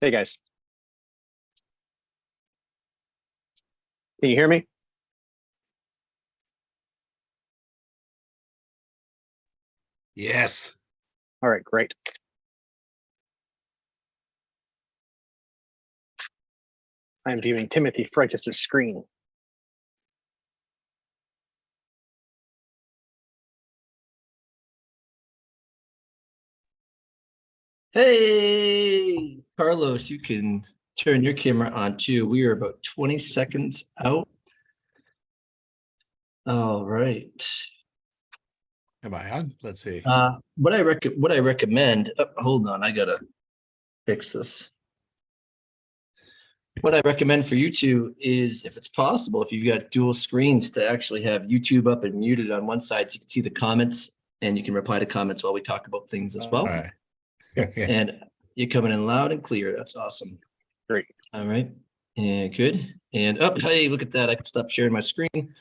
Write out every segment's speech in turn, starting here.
Hey guys, can you hear me? Yes. All right, great. I'm viewing Timothy Freitas' screen. Hey, Carlos, you can turn your camera on too. We are about 20 seconds out. All right. Am I on? Let's see. What I recommend, hold on, I gotta fix this. What I recommend for you two is, if it's possible, if you've got dual screens, to actually have YouTube up and muted on one side so you can see the comments and you can reply to comments while we talk about things as well. All right. And you're coming in loud and clear. That's awesome. Great. All right. And good. And hey, look at that. I can stop sharing my screen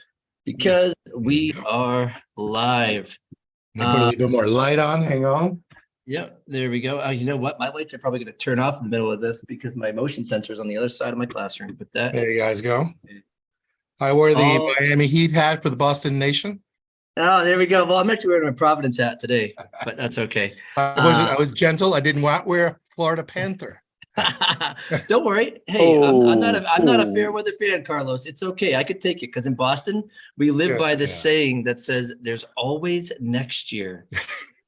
because we are live. Put a little bit more light on. Hang on. Yep, there we go. You know what? My lights are probably going to turn off in the middle of this because my motion sensor is on the other side of my classroom. But that There is, you guys go. I wore the Miami Heat hat for the Boston Nation. oh, there we go. Well, I'm actually wearing my Providence hat today, but that's okay. I was gentle. I didn't wear Florida Panther. Don't worry. Hey, I'm not a Oh. fair weather fan, Carlos. It's okay. I could take it because in Boston we live by this saying that says there's always next year.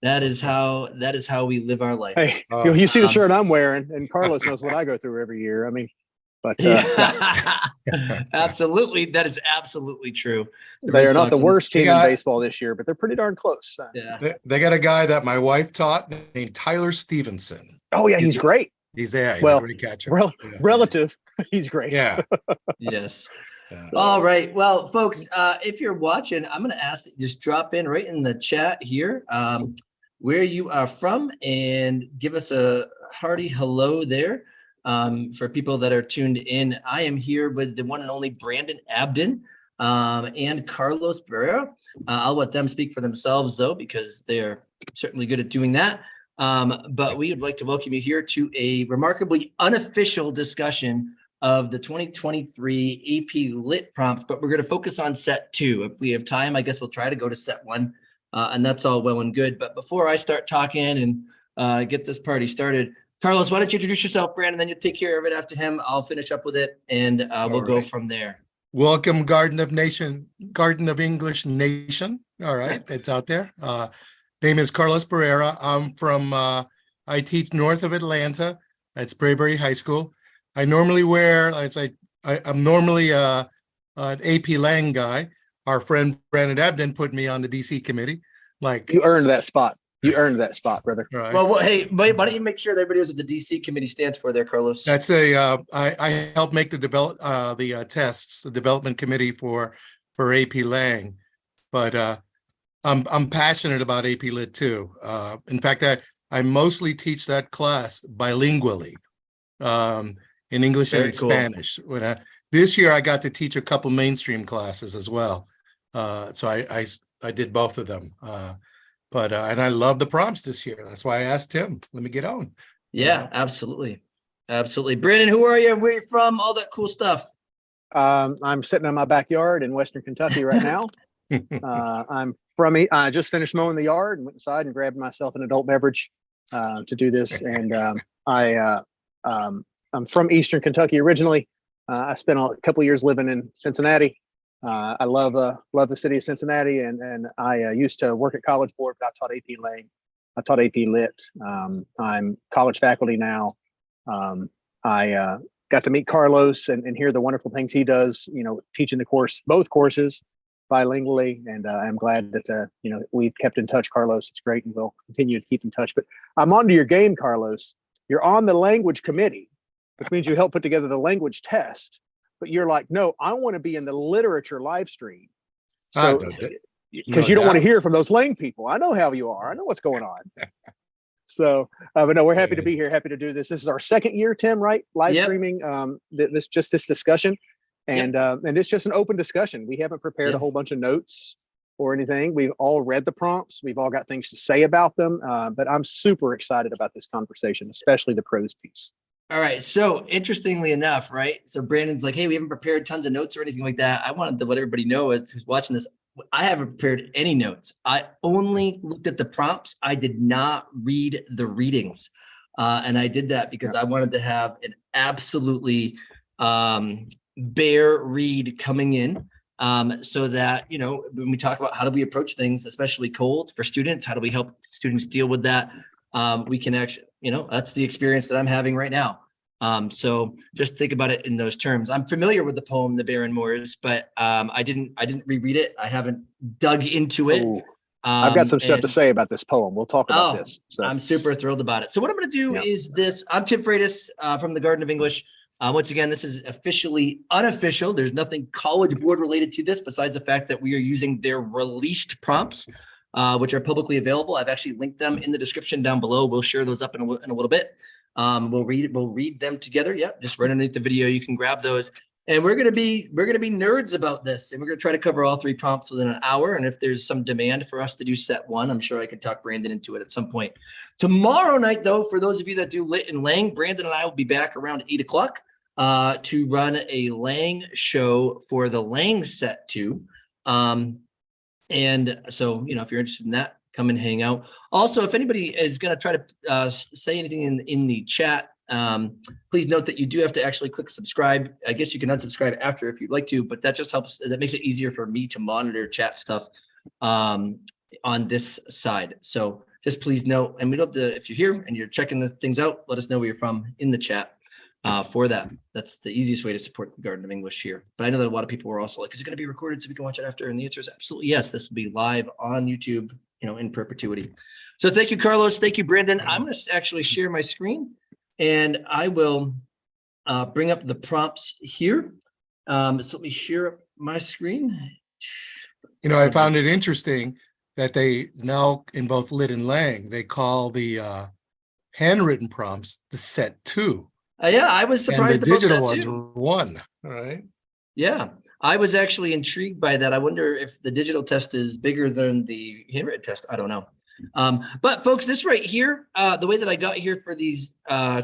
That is how we live our life. Hey, you see the shirt I'm wearing, and Carlos knows what I go through every year. I mean, but yeah. Absolutely, that is absolutely true. They are not the worst team in baseball this year, but they're pretty darn close. Yeah, they got a guy that my wife taught named Tyler Stevenson. Oh yeah, he's great. He's a great catcher. Relative, he's great. Yeah. Yes. All right. Well, folks, if you're watching, I'm going to ask that you just drop in right in the chat here where you are from and give us a hearty hello there. For people that are tuned in, I am here with the one and only Brandon Abden and Carlos Barrera. I'll let them speak for themselves, though, because they're certainly good at doing that. But we would like to welcome you here to a remarkably unofficial discussion of the 2023 AP Lit prompts, but we're going to focus on set 2. If we have time, I guess we'll try to go to set 1, and that's all well and good. But before I start talking and get this party started, Carlos, why don't you introduce yourself, Brandon, then you'll take care of it after him. I'll finish up with it, and we'll go from there. Welcome, Garden of English Nation. All right, it's out there. Name is Carlos Barrera. I'm from, I teach north of Atlanta at Sprayberry High School. I normally wear, I'm normally an AP Lang guy. Our friend Brandon Abden put me on the DC committee. Like, You earned that spot. You earned that spot, brother. Right. Well, hey, why don't you make sure that everybody knows what the DC committee stands for there, Carlos? That's I help make the tests, the development committee for AP Lang. But I'm passionate about AP Lit too. In fact, I mostly teach that class bilingually. In English and in Spanish. This year I got to teach a couple mainstream classes as well. So I did both of them. And I love the prompts this year. That's why I asked him, let me get on. Yeah, absolutely. Absolutely. Brandon, who are you? Where are you from? All that cool stuff. I'm sitting in my backyard in Western Kentucky right now. I just finished mowing the yard and went inside and grabbed myself an adult beverage to do this. And I'm from Eastern Kentucky originally. I spent a couple of years living in Cincinnati. I love the city of Cincinnati, and I used to work at College Board, but I taught AP Lang. I taught AP Lit. I'm college faculty now. I got to meet Carlos and hear the wonderful things he does, teaching both courses bilingually. And I'm glad that, we've kept in touch, Carlos. It's great, and we'll continue to keep in touch. But I'm onto your game, Carlos. You're on the language committee, which means you help put together the language test, but you're like, no, I want to be in the literature live stream. So, because you don't want to hear from those Lang people. I know how you are. I know what's going on. So, but no, we're happy to be here. Happy to do this. This is our second year, Tim, right? Live streaming this discussion. And it's just an open discussion. We haven't prepared a whole bunch of notes or anything. We've all read the prompts. We've all got things to say about them. But I'm super excited about this conversation, especially the prose piece. All right. So interestingly enough, right? So Brandon's like, hey, we haven't prepared tons of notes or anything like that. I wanted to let everybody know who's watching this. I haven't prepared any notes. I only looked at the prompts. I did not read the readings. And I did that because I wanted to have an absolutely bare read coming in. So that, you know, when we talk about how do we approach things, especially cold for students, how do we help students deal with that? We can actually, you know, that's the experience that I'm having right now. So just think about it in those terms. I'm familiar with the poem, The Barren Moors, but I didn't reread it. I haven't dug into it. Ooh, I've got some stuff to and- say about this poem. We'll talk about Oh, this. So I'm super thrilled about it. So what I'm going to do is this. I'm Tim Freitas from the Garden of English. Once again, this is officially unofficial. There's nothing College Board related to this besides the fact that we are using their released prompts, which are publicly available. I've actually linked them in the description down below. We'll share those up in a little bit. We'll read them together. Yeah, just right underneath the video, you can grab those. And we're gonna be nerds about this, and we're gonna try to cover all 3 prompts within an hour. And if there's some demand for us to do set 1, I'm sure I could talk Brandon into it at some point. Tomorrow night, though, for those of you that do Lit and Lang, Brandon and I will be back around 8 o'clock to run a Lang show for the Lang set 2. And so, you know, if you're interested in that, come and hang out. Also, if anybody is going to try to say anything in the chat, please note that you do have to actually click subscribe. I guess you can unsubscribe after if you'd like to, but that just helps. That makes it easier for me to monitor chat stuff on this side. So just please note, and we'd love to, if you're here and you're checking the things out, let us know where you're from in the chat for that. That's the easiest way to support the Garden of English here. But I know that a lot of people were also like, is it going to be recorded so we can watch it after? And the answer is absolutely yes. This will be live on YouTube, you know, in perpetuity. So thank you, Carlos. Thank you, Brandon. I'm going to actually share my screen and I will bring up the prompts here. So let me share up my screen. You know, I found it interesting that they now in both Lit and Lang, they call the handwritten prompts the set 2. Yeah, I was surprised and the digital about that ones too. were 1. All right. Yeah, I was actually intrigued by that. I wonder if the digital test is bigger than the handwritten test. I don't know. But folks, this right here, the way that I got here for these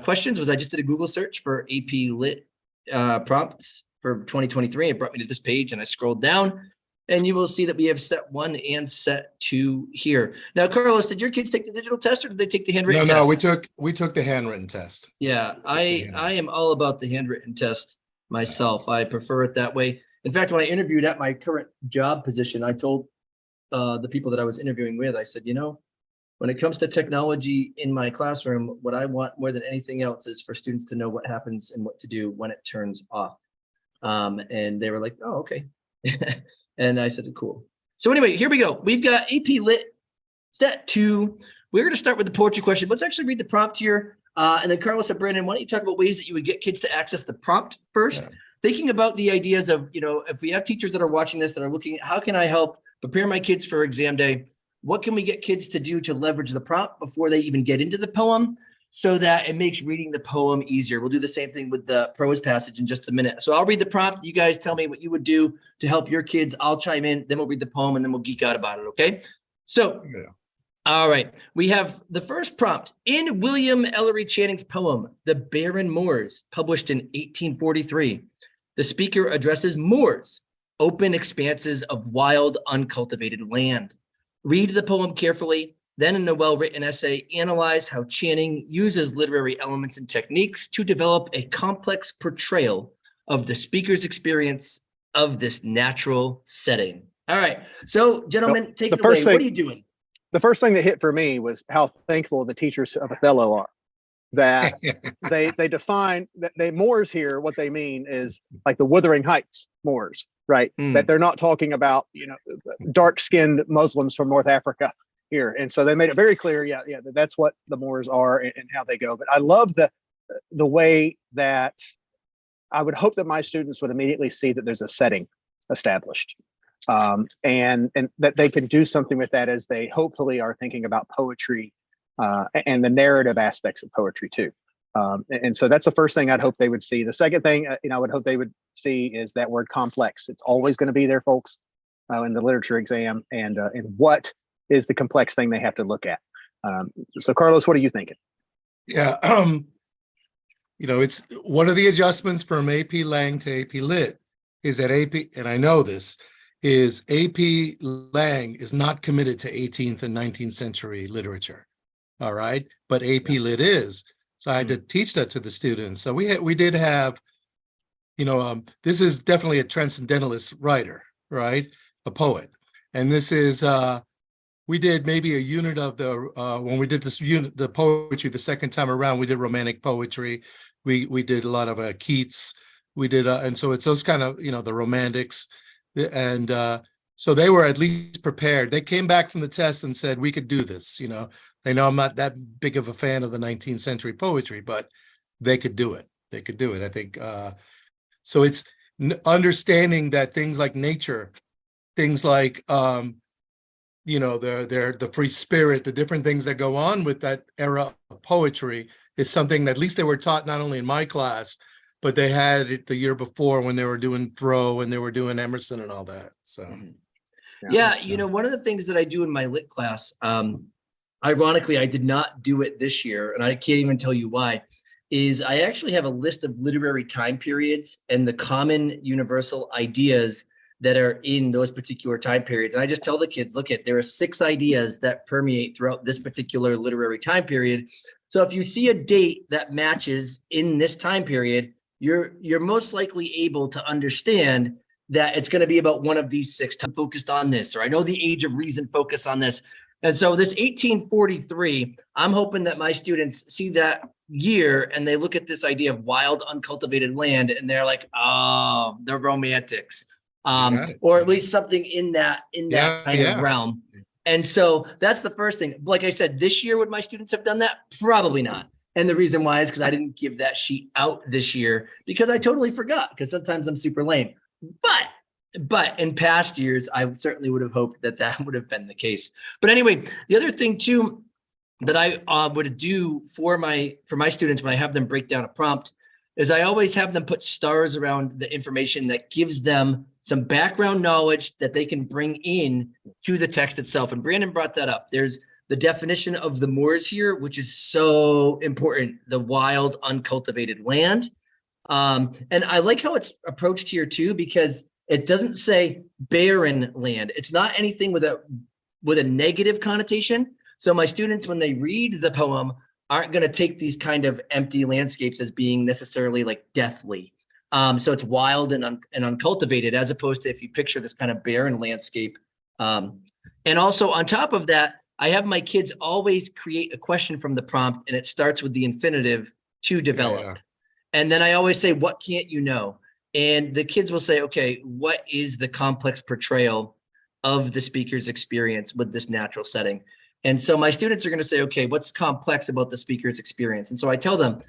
questions was I just did a Google search for AP Lit prompts for 2023. It brought me to this page and I scrolled down and you will see that we have set 1 and set 2 here. Now, Carlos, did your kids take the digital test or did they take the handwritten test? No, we took the handwritten test. Yeah, I am all about the handwritten test myself. I prefer it that way. In fact, when I interviewed at my current job position, I told the people that I was interviewing with, I said, you know, when it comes to technology in my classroom, what I want more than anything else is for students to know what happens and what to do when it turns off. And they were like, oh, okay. And I said, cool. So anyway, here we go. We've got AP Lit set 2. We're going to start with the poetry question. Let's actually read the prompt here. And then Carlos and Brandon, why don't you talk about ways that you would get kids to access the prompt first? Yeah. Thinking about the ideas of, you know, if we have teachers that are watching this that are looking at how can I help prepare my kids for exam day? What can we get kids to do to leverage the prompt before they even get into the poem so that it makes reading the poem easier? We'll do the same thing with the prose passage in just a minute. So I'll read the prompt. You guys tell me what you would do to help your kids. I'll chime in, then we'll read the poem and then we'll geek out about it. Okay. So, all right. We have the first prompt in William Ellery Channing's poem, The Barren Moors, published in 1843. The speaker addresses Moors, open expanses of wild, uncultivated land. Read the poem carefully, then in a well-written essay, analyze how Channing uses literary elements and techniques to develop a complex portrayal of the speaker's experience of this natural setting. All right, so gentlemen, take it away. What are you doing? The first thing that hit for me was how thankful the teachers of Othello are that they define that they Moors here. What they mean is like the Wuthering Heights Moors, right? That they're not talking about, you know, dark-skinned Muslims from North Africa here. And so they made it very clear, yeah, that's what the Moors are and how they go. But I love the way that I would hope that my students would immediately see that there's a setting established. And that they can do something with that as they hopefully are thinking about poetry and the narrative aspects of poetry too. And so that's the first thing I'd hope they would see. The second thing, I would hope they would see is that word complex. It's always going to be there, folks, in the literature exam. And what is the complex thing they have to look at? So Carlos, what are you thinking? Yeah, it's one of the adjustments from AP Lang to AP Lit is that AP, and I know this, is AP Lang is not committed to 18th and 19th century literature. All right. But AP Lit is. So I had to teach that to the students. So we did have, this is definitely a transcendentalist writer, right? A poet. And this is, we did maybe a unit of the, when we did this unit, the poetry, the second time around, we did romantic poetry. We did a lot of Keats. We did, and so it's those kind of, the romantics. And so they were at least prepared. They came back from the test and said, we could do this. They know I'm not that big of a fan of the 19th century poetry, but they could do it. They could do it. I think, so it's understanding that things like nature, things like, the free spirit, the different things that go on with that era of poetry is something that at least they were taught not only in my class, but they had it the year before when they were doing Thoreau and they were doing Emerson and all that. So, one of the things that I do in my lit class, ironically, I did not do it this year, and I can't even tell you why, is I actually have a list of literary time periods and the common universal ideas that are in those particular time periods. And I just tell the kids, look, there are 6 ideas that permeate throughout this particular literary time period. So if you see a date that matches in this time period, you're most likely able to understand that it's going to be about one of these 6 focused on this, or I know the age of reason focus on this. And so this 1843, I'm hoping that my students see that year and they look at this idea of wild, uncultivated land and they're like, oh, they're romantics. Or at least something in that kind of realm. And so that's the first thing. Like I said, this year, would my students have done that? Probably not. And the reason why is because I didn't give that sheet out this year because I totally forgot, because sometimes I'm super lame. But in past years, I certainly would have hoped that would have been the case. But anyway, the other thing too that I would do for my students when I have them break down a prompt is I always have them put stars around the information that gives them some background knowledge that they can bring in to the text itself. And Brandon brought that up. There's the definition of the moors here, which is so important, the wild, uncultivated land. And I like how it's approached here too, because it doesn't say barren land. It's not anything with a negative connotation. So my students, when they read the poem, aren't going to take these kind of empty landscapes as being necessarily like deathly. So it's wild and uncultivated, as opposed to if you picture this kind of barren landscape. And also on top of that, I have my kids always create a question from the prompt, and it starts with the infinitive to develop. Yeah. And then I always say, what can't you know? And the kids will say, okay, what is the complex portrayal of the speaker's experience with this natural setting? And so my students are going to say, okay, what's complex about the speaker's experience? And so I tell them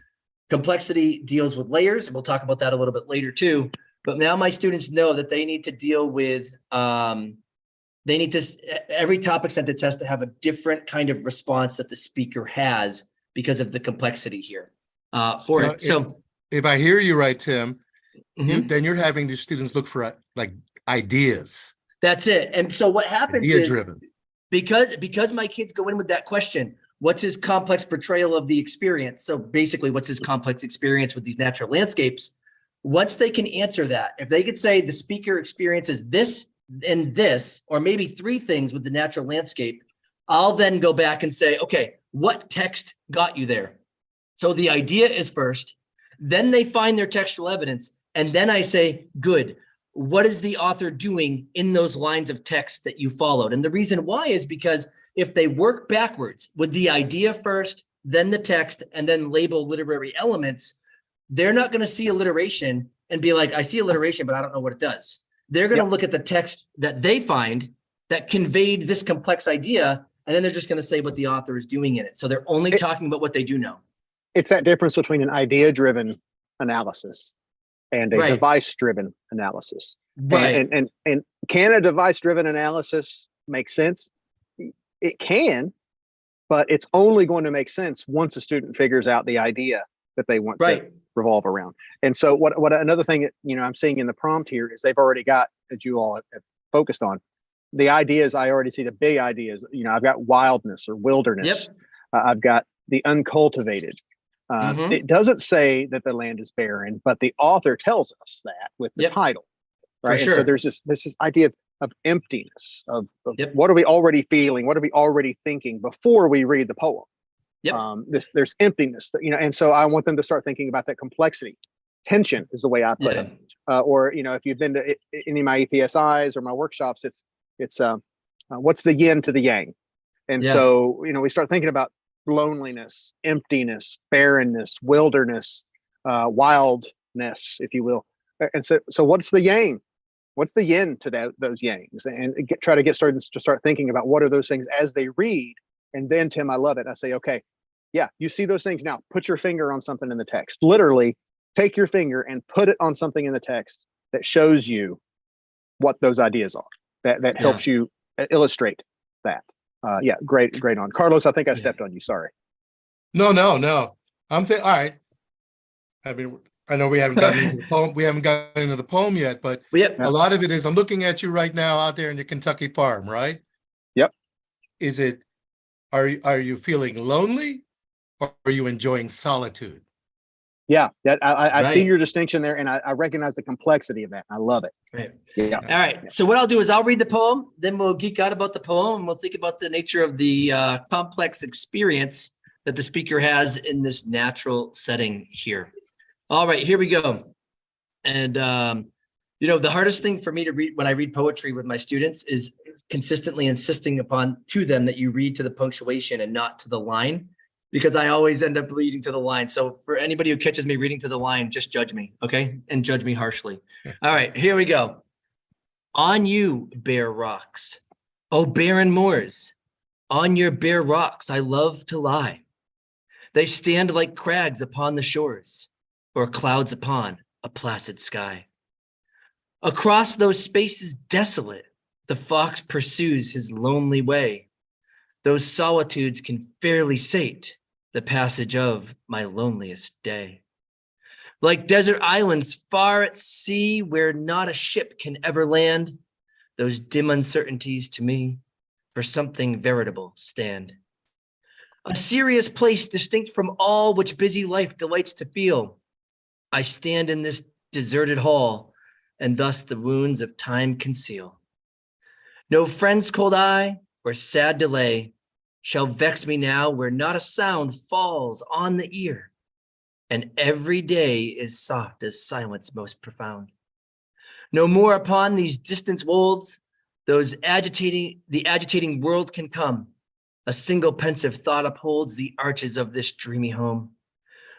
complexity deals with layers. And we'll talk about that a little bit later too. But now my students know that they need to deal with, every topic sentence has to have a different kind of response that the speaker has because of the complexity here for it. So if I hear you right, Tim, then you're having the students look for like ideas. That's it. And so what happens Idea is driven. Because my kids go in with that question, what's his complex portrayal of the experience? So basically, what's his complex experience with these natural landscapes? Once they can answer that, if they could say the speaker experiences this and this, or maybe 3 things with the natural landscape, I'll then go back and say, okay, what text got you there? So the idea is first, then they find their textual evidence. And then I say, good. What is the author doing in those lines of text that you followed? And the reason why is because if they work backwards with the idea first, then the text, and then label literary elements, they're not going to see alliteration and be like, I see alliteration, but I don't know what it does. They're going to look at the text that they find that conveyed this complex idea, and then they're just going to say what the author is doing in it. So they're only talking about what they do know. It's that difference between an idea-driven analysis and a device-driven analysis. Right. And can a device-driven analysis make sense? It can, but it's only going to make sense once a student figures out the idea that they want to revolve around. And so what another thing I'm seeing in the prompt here is they've already got, that you all have focused on, the ideas. I already see the big ideas. I've got wildness or wilderness. I've got the uncultivated. Mhm. It doesn't say that the land is barren, but the author tells us that with the Yep. title, For right? And so sure. there's this idea of emptiness, of Yep. what are we already feeling, what are we already thinking before we read the poem. Yep. There's emptiness, and so I want them to start thinking about that complexity. Tension is the way I put Yeah. it. Or if you've been to any of my EPSIs or my workshops, it's what's the yin to the yang. And Yeah. so we start thinking about loneliness, emptiness, barrenness, wilderness, wildness, if you will. And so what's the yang? What's the yin to those yangs? And try to get students to start thinking about what are those things as they read. And then, Tim, I love it. I say, okay, yeah, you see those things now. Put your finger on something in the text. Literally, take your finger and put it on something in the text that shows you what those ideas are. That helps you illustrate that. Yeah, great on Carlos. I think I stepped on you. Sorry. No. All right. I mean, I know we haven't gotten into the poem. We haven't gotten into the poem yet, but Yep. a lot of it is, I'm looking at you right now out there in your Kentucky farm, right? Yep. Is it, are you feeling lonely, or are you enjoying solitude? Yeah, I see Right. your distinction there, and I recognize the complexity of that. I love it. Right. Yeah. All right. So what I'll do is I'll read the poem, then we'll geek out about the poem, and we'll think about the nature of the complex experience that the speaker has in this natural setting here. All right, here we go. And the hardest thing for me to read when I read poetry with my students is consistently insisting upon to them that you read to the punctuation and not to the line, because I always end up reading to the line. So for anybody who catches me reading to the line, just judge me, okay? And judge me harshly. All right, here we go. On you, bare rocks, oh barren moors, on your bare rocks I love to lie. They stand like crags upon the shores, or clouds upon a placid sky. Across those spaces desolate, the fox pursues his lonely way. Those solitudes can fairly sate the passage of my loneliest day. Like desert islands far at sea where not a ship can ever land, those dim uncertainties to me for something veritable stand. A serious place distinct from all which busy life delights to feel. I stand in this deserted hall, and thus the wounds of time conceal. No friend's cold eye or sad delay shall vex me now where not a sound falls on the ear, and every day is soft as silence most profound. No more upon these distant wolds, the agitating world can come. A single pensive thought upholds the arches of this dreamy home.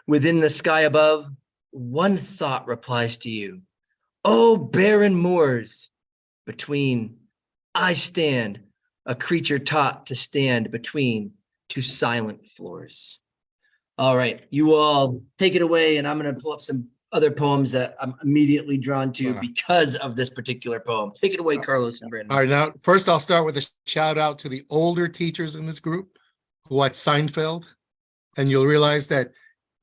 Within the sky above, one thought replies to you. Oh, barren moors, between I stand, a creature taught to stand between two silent floors. All right, you all take it away, and I'm going to pull up some other poems that I'm immediately drawn to because of this particular poem. Take it away, Carlos and Brandon. All right, now, first I'll start with a shout out to the older teachers in this group who watched Seinfeld, and you'll realize that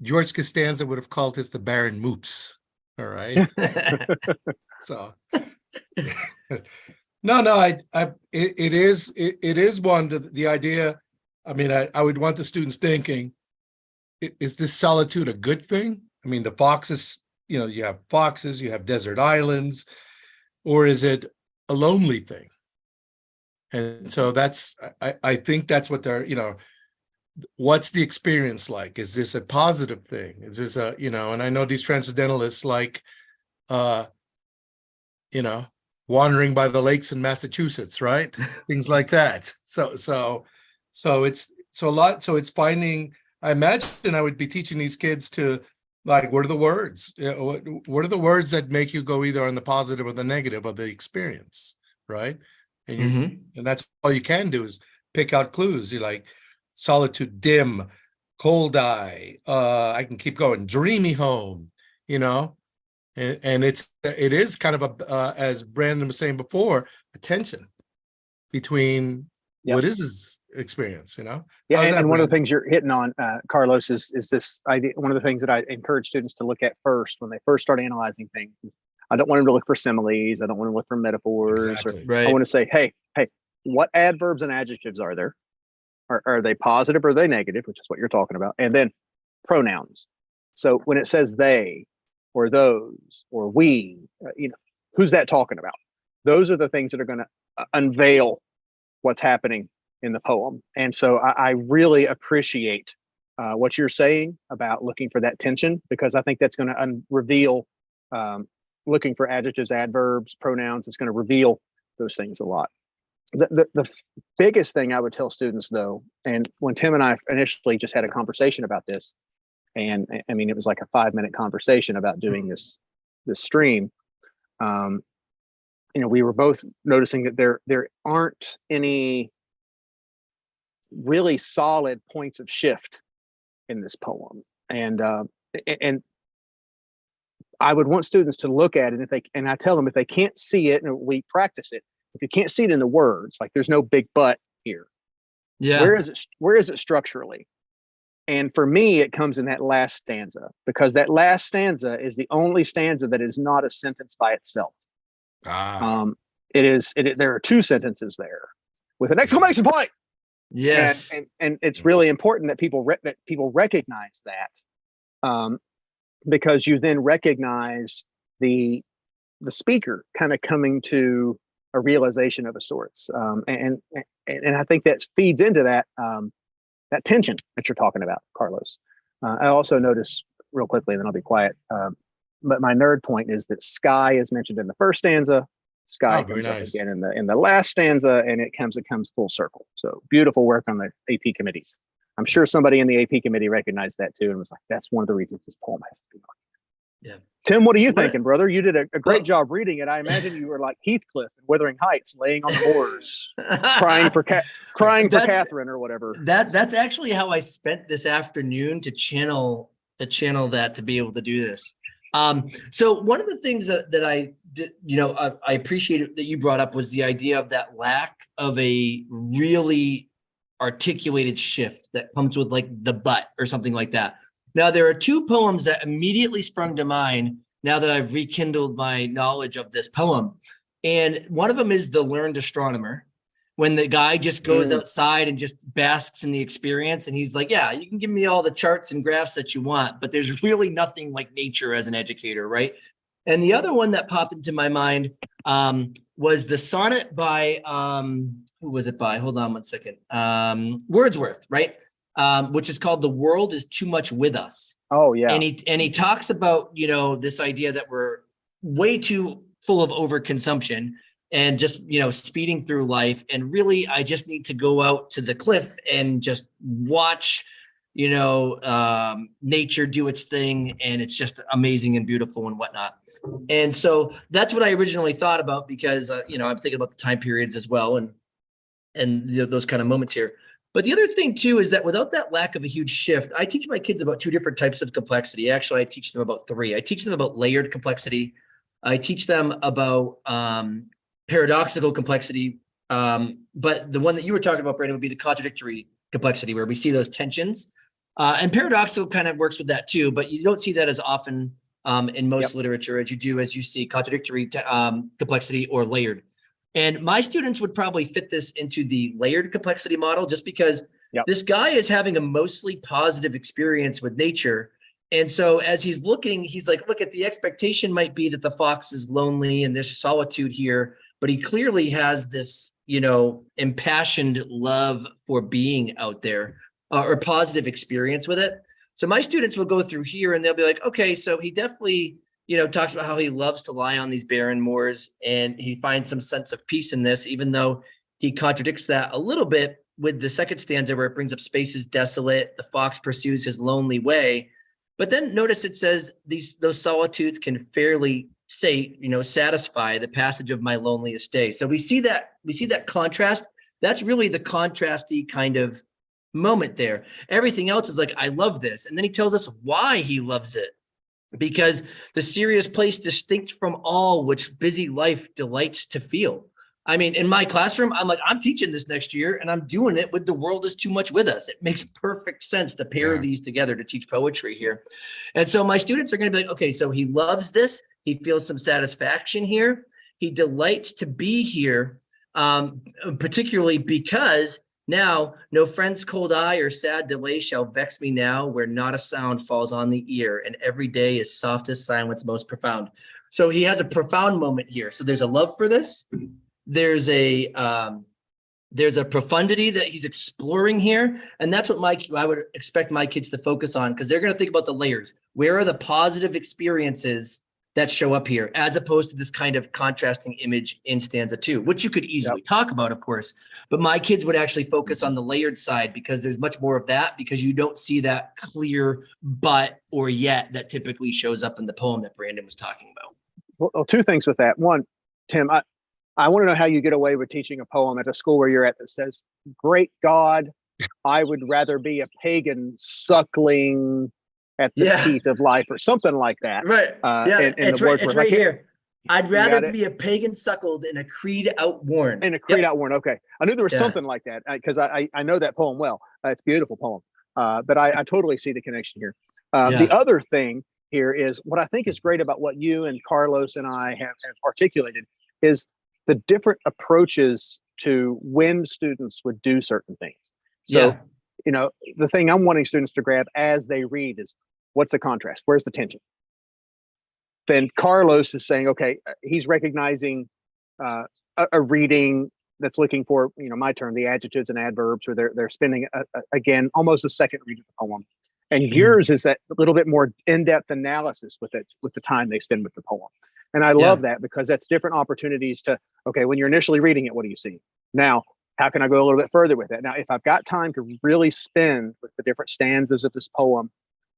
George Costanza would have called this the Baron Moops. All right. So it is one, the idea. I mean, I would want the students thinking, is this solitude a good thing? I mean, the foxes, you have foxes, you have desert islands, or is it a lonely thing? And so I think that's what they're, what's the experience like? Is this a positive thing? Is this and I know these transcendentalists like, wandering by the lakes in Massachusetts, right? Things like that. So it's finding, I imagine I would be teaching these kids to, like, what are the words? What are the words that make you go either on the positive or the negative of the experience, right? And and that's all you can do is pick out clues. You're like, solitude, dim, cold eye. I can keep going. Dreamy home, and it is kind of as Brandon was saying before, a tension between what is his experience, Yeah, and one of the things you're hitting on, Carlos, is this idea. One of the things that I encourage students to look at first when they first start analyzing things. I don't want them to look for similes. I don't want to look for metaphors. Exactly. I want to say, hey, what adverbs and adjectives are there? Are they positive or are they negative, which is what you're talking about? And then pronouns. So when it says they or those or we, who's that talking about? Those are the things that are going to unveil what's happening in the poem. And so I really appreciate what you're saying about looking for that tension, because I think that's going to reveal, looking for adjectives, adverbs, pronouns. It's going to reveal those things a lot. The biggest thing I would tell students, though, and when Tim and I initially just had a conversation about this, and I mean, it was like a 5-minute conversation about doing this stream. We were both noticing that there aren't any really solid points of shift in this poem, and I would want students to look at it, and I tell them if they can't see it, and we practice it. If you can't see it in the words, like there's no big but here. Yeah. Where is it structurally? And for me, it comes in that last stanza, because that last stanza is the only stanza that is not a sentence by itself. There are 2 sentences there with an exclamation point. Yes. And it's really important that people recognize that, because you then recognize the speaker kind of coming to a realization of a sorts, and I think that feeds into that tension that you're talking about, Carlos. I also notice real quickly, and then I'll be quiet. But my nerd point is that sky is mentioned in the first stanza. Sky comes up again in the last stanza, and it comes full circle. So beautiful work on the AP committees. I'm sure somebody in the AP committee recognized that too and was like, "That's one of the reasons this poem has to be like." Yeah. Tim, what are you thinking, brother? You did a great job reading it. I imagine you were like Heathcliff in Wuthering Heights, laying on the moors, crying for Catherine or whatever. That's actually how I spent this afternoon to channel that to be able to do this. So one of the things that I did, I appreciated that you brought up was the idea of that lack of a really articulated shift that comes with like the but or something like that. Now, there are 2 poems that immediately sprung to mind now that I've rekindled my knowledge of this poem. And one of them is The Learned Astronomer, when the guy just goes outside and just basks in the experience. And he's like, yeah, you can give me all the charts and graphs that you want, but there's really nothing like nature as an educator, right? And the other one that popped into my mind was the sonnet by, who was it by? Hold on one second. Wordsworth, right? Which is called "The World Is Too Much With Us." Oh yeah. And he talks about, this idea that we're way too full of overconsumption and just, speeding through life. And really, I just need to go out to the cliff and just watch, nature do its thing. And it's just amazing and beautiful and whatnot. And so that's what I originally thought about, because, I'm thinking about the time periods as well and those kind of moments here. But the other thing, too, is that without that lack of a huge shift, I teach my kids about 2 different types of complexity. Actually, I teach them about 3. I teach them about layered complexity. I teach them about paradoxical complexity. But the one that you were talking about, Brandon, would be the contradictory complexity, where we see those tensions. And paradoxical kind of works with that, too. But you don't see that as often in most literature as you see contradictory complexity or layered. And my students would probably fit this into the layered complexity model, just because this guy is having a mostly positive experience with nature. And so as he's looking, he's like, look, the expectation might be that the fox is lonely and there's solitude here, but he clearly has this, impassioned love for being out there or positive experience with it. So my students will go through here and they'll be like, okay, so he definitely talks about how he loves to lie on these barren moors, and he finds some sense of peace in this, even though he contradicts that a little bit with the second stanza, where it brings up space is desolate, the fox pursues his lonely way. But then notice it says those solitudes can fairly satisfy the passage of my loneliest day. So we see that contrast. That's really the contrasty kind of moment there. Everything else is like, I love this. And then he tells us why he loves it. Because the serious place distinct from all which busy life delights to feel. I mean, in my classroom, I'm teaching this next year and I'm doing it with The World Is Too Much With Us. It makes perfect sense to pair these together to teach poetry here. And so my students are going to be like, okay, so he loves this. He feels some satisfaction here. He delights to be here, particularly because Now, no friend's cold eye or sad delay shall vex me now, where not a sound falls on the ear, and every day is softest silence most profound. So he has a profound moment here. So there's a love for this. There's a profundity that he's exploring here. And that's what I would expect my kids to focus on, because they're going to think about the layers. Where are the positive experiences that show up here, as opposed to this kind of contrasting image in stanza 2, which you could easily talk about, of course, but my kids would actually focus on the layered side, because there's much more of that, because you don't see that clear but or yet that typically shows up in the poem that Brandon was talking about. Well, two things with that. One, Tim, I want to know how you get away with teaching a poem at a school where you're at that says, "Great God, I would rather be a pagan suckling at the teeth of life," or something like that. Right. It's right here. I'd rather be a pagan suckled and a creed outworn. And a creed outworn. Okay. I knew there was something like that, because I know that poem well. It's a beautiful poem. But I totally see the connection here. The other thing here is what I think is great about what you and Carlos and I have articulated is the different approaches to when students would do certain things. So, the thing I'm wanting students to grab as they read is, what's the contrast? Where's the tension? Then Carlos is saying, okay, he's recognizing a reading that's looking for, my term, the adjectives and adverbs, where they're spending again almost a second read of the poem. And yours is that little bit more in-depth analysis with the time they spend with the poem. And I love that, because that's different opportunities to, okay, when you're initially reading it, what do you see? Now, how can I go a little bit further with it? Now, if I've got time to really spend with the different stanzas of this poem,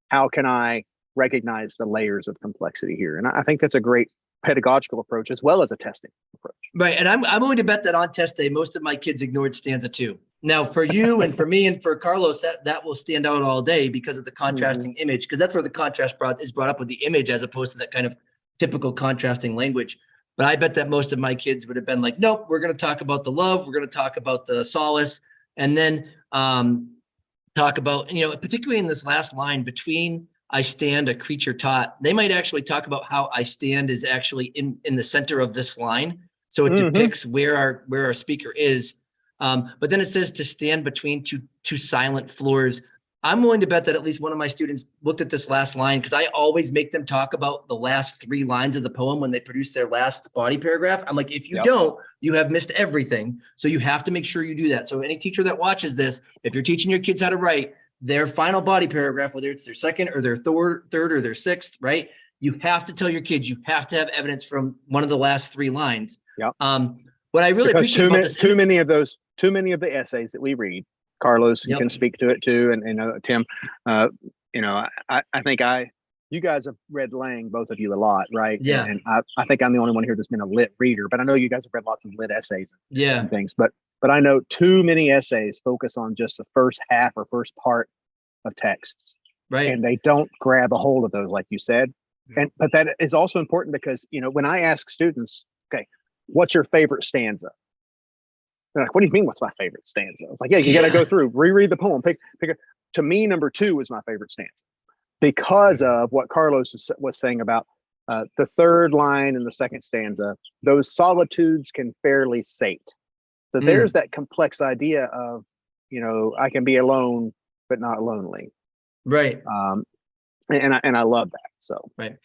how can I recognize the layers of complexity here? And I think that's a great pedagogical approach as well as a testing approach. Right. And I'm willing to bet that on test day, most of my kids ignored stanza 2. Now, for you and for me and for Carlos, that will stand out all day because of the contrasting image, because that's where the contrast is brought up with the image, as opposed to that kind of typical contrasting language. But I bet that most of my kids would have been like, nope, we're going to talk about the love. We're going to talk about the solace. And then talk about, particularly in this last line, between I stand a creature taught, they might actually talk about how I stand is actually in the center of this line. So it depicts where our speaker is. But then it says to stand between two silent floors. I'm willing to bet that at least one of my students looked at this last line, because I always make them talk about the last 3 lines of the poem when they produce their last body paragraph. I'm like, if you don't, you have missed everything. So you have to make sure you do that. So any teacher that watches this, if you're teaching your kids how to write, their final body paragraph, whether it's their second or their third or their sixth, right? You have to tell your kids, you have to have evidence from one of the last 3 lines. What I really appreciate about this, too many of the essays that we read, Carlos can speak to it too, and Tim, I think you guys have read Lang, both of you, a lot, right? Yeah. And I think I'm the only one here that's been a lit reader, but I know you guys have read lots of lit essays and things, but I know too many essays focus on just the first half or first part of texts. Right. And they don't grab a hold of those, like you said. But that is also important because, when I ask students, okay, what's your favorite stanza? They're like, what do you mean, what's my favorite stanza? I was like, you got to go through, reread the poem. Pick. To me, number 2 was my favorite stanza because of what Carlos was saying about the 3rd line in the 2nd stanza. Those solitudes can fairly sate. So there's that complex idea of, I can be alone, but not lonely. Right. And I love that. So, right.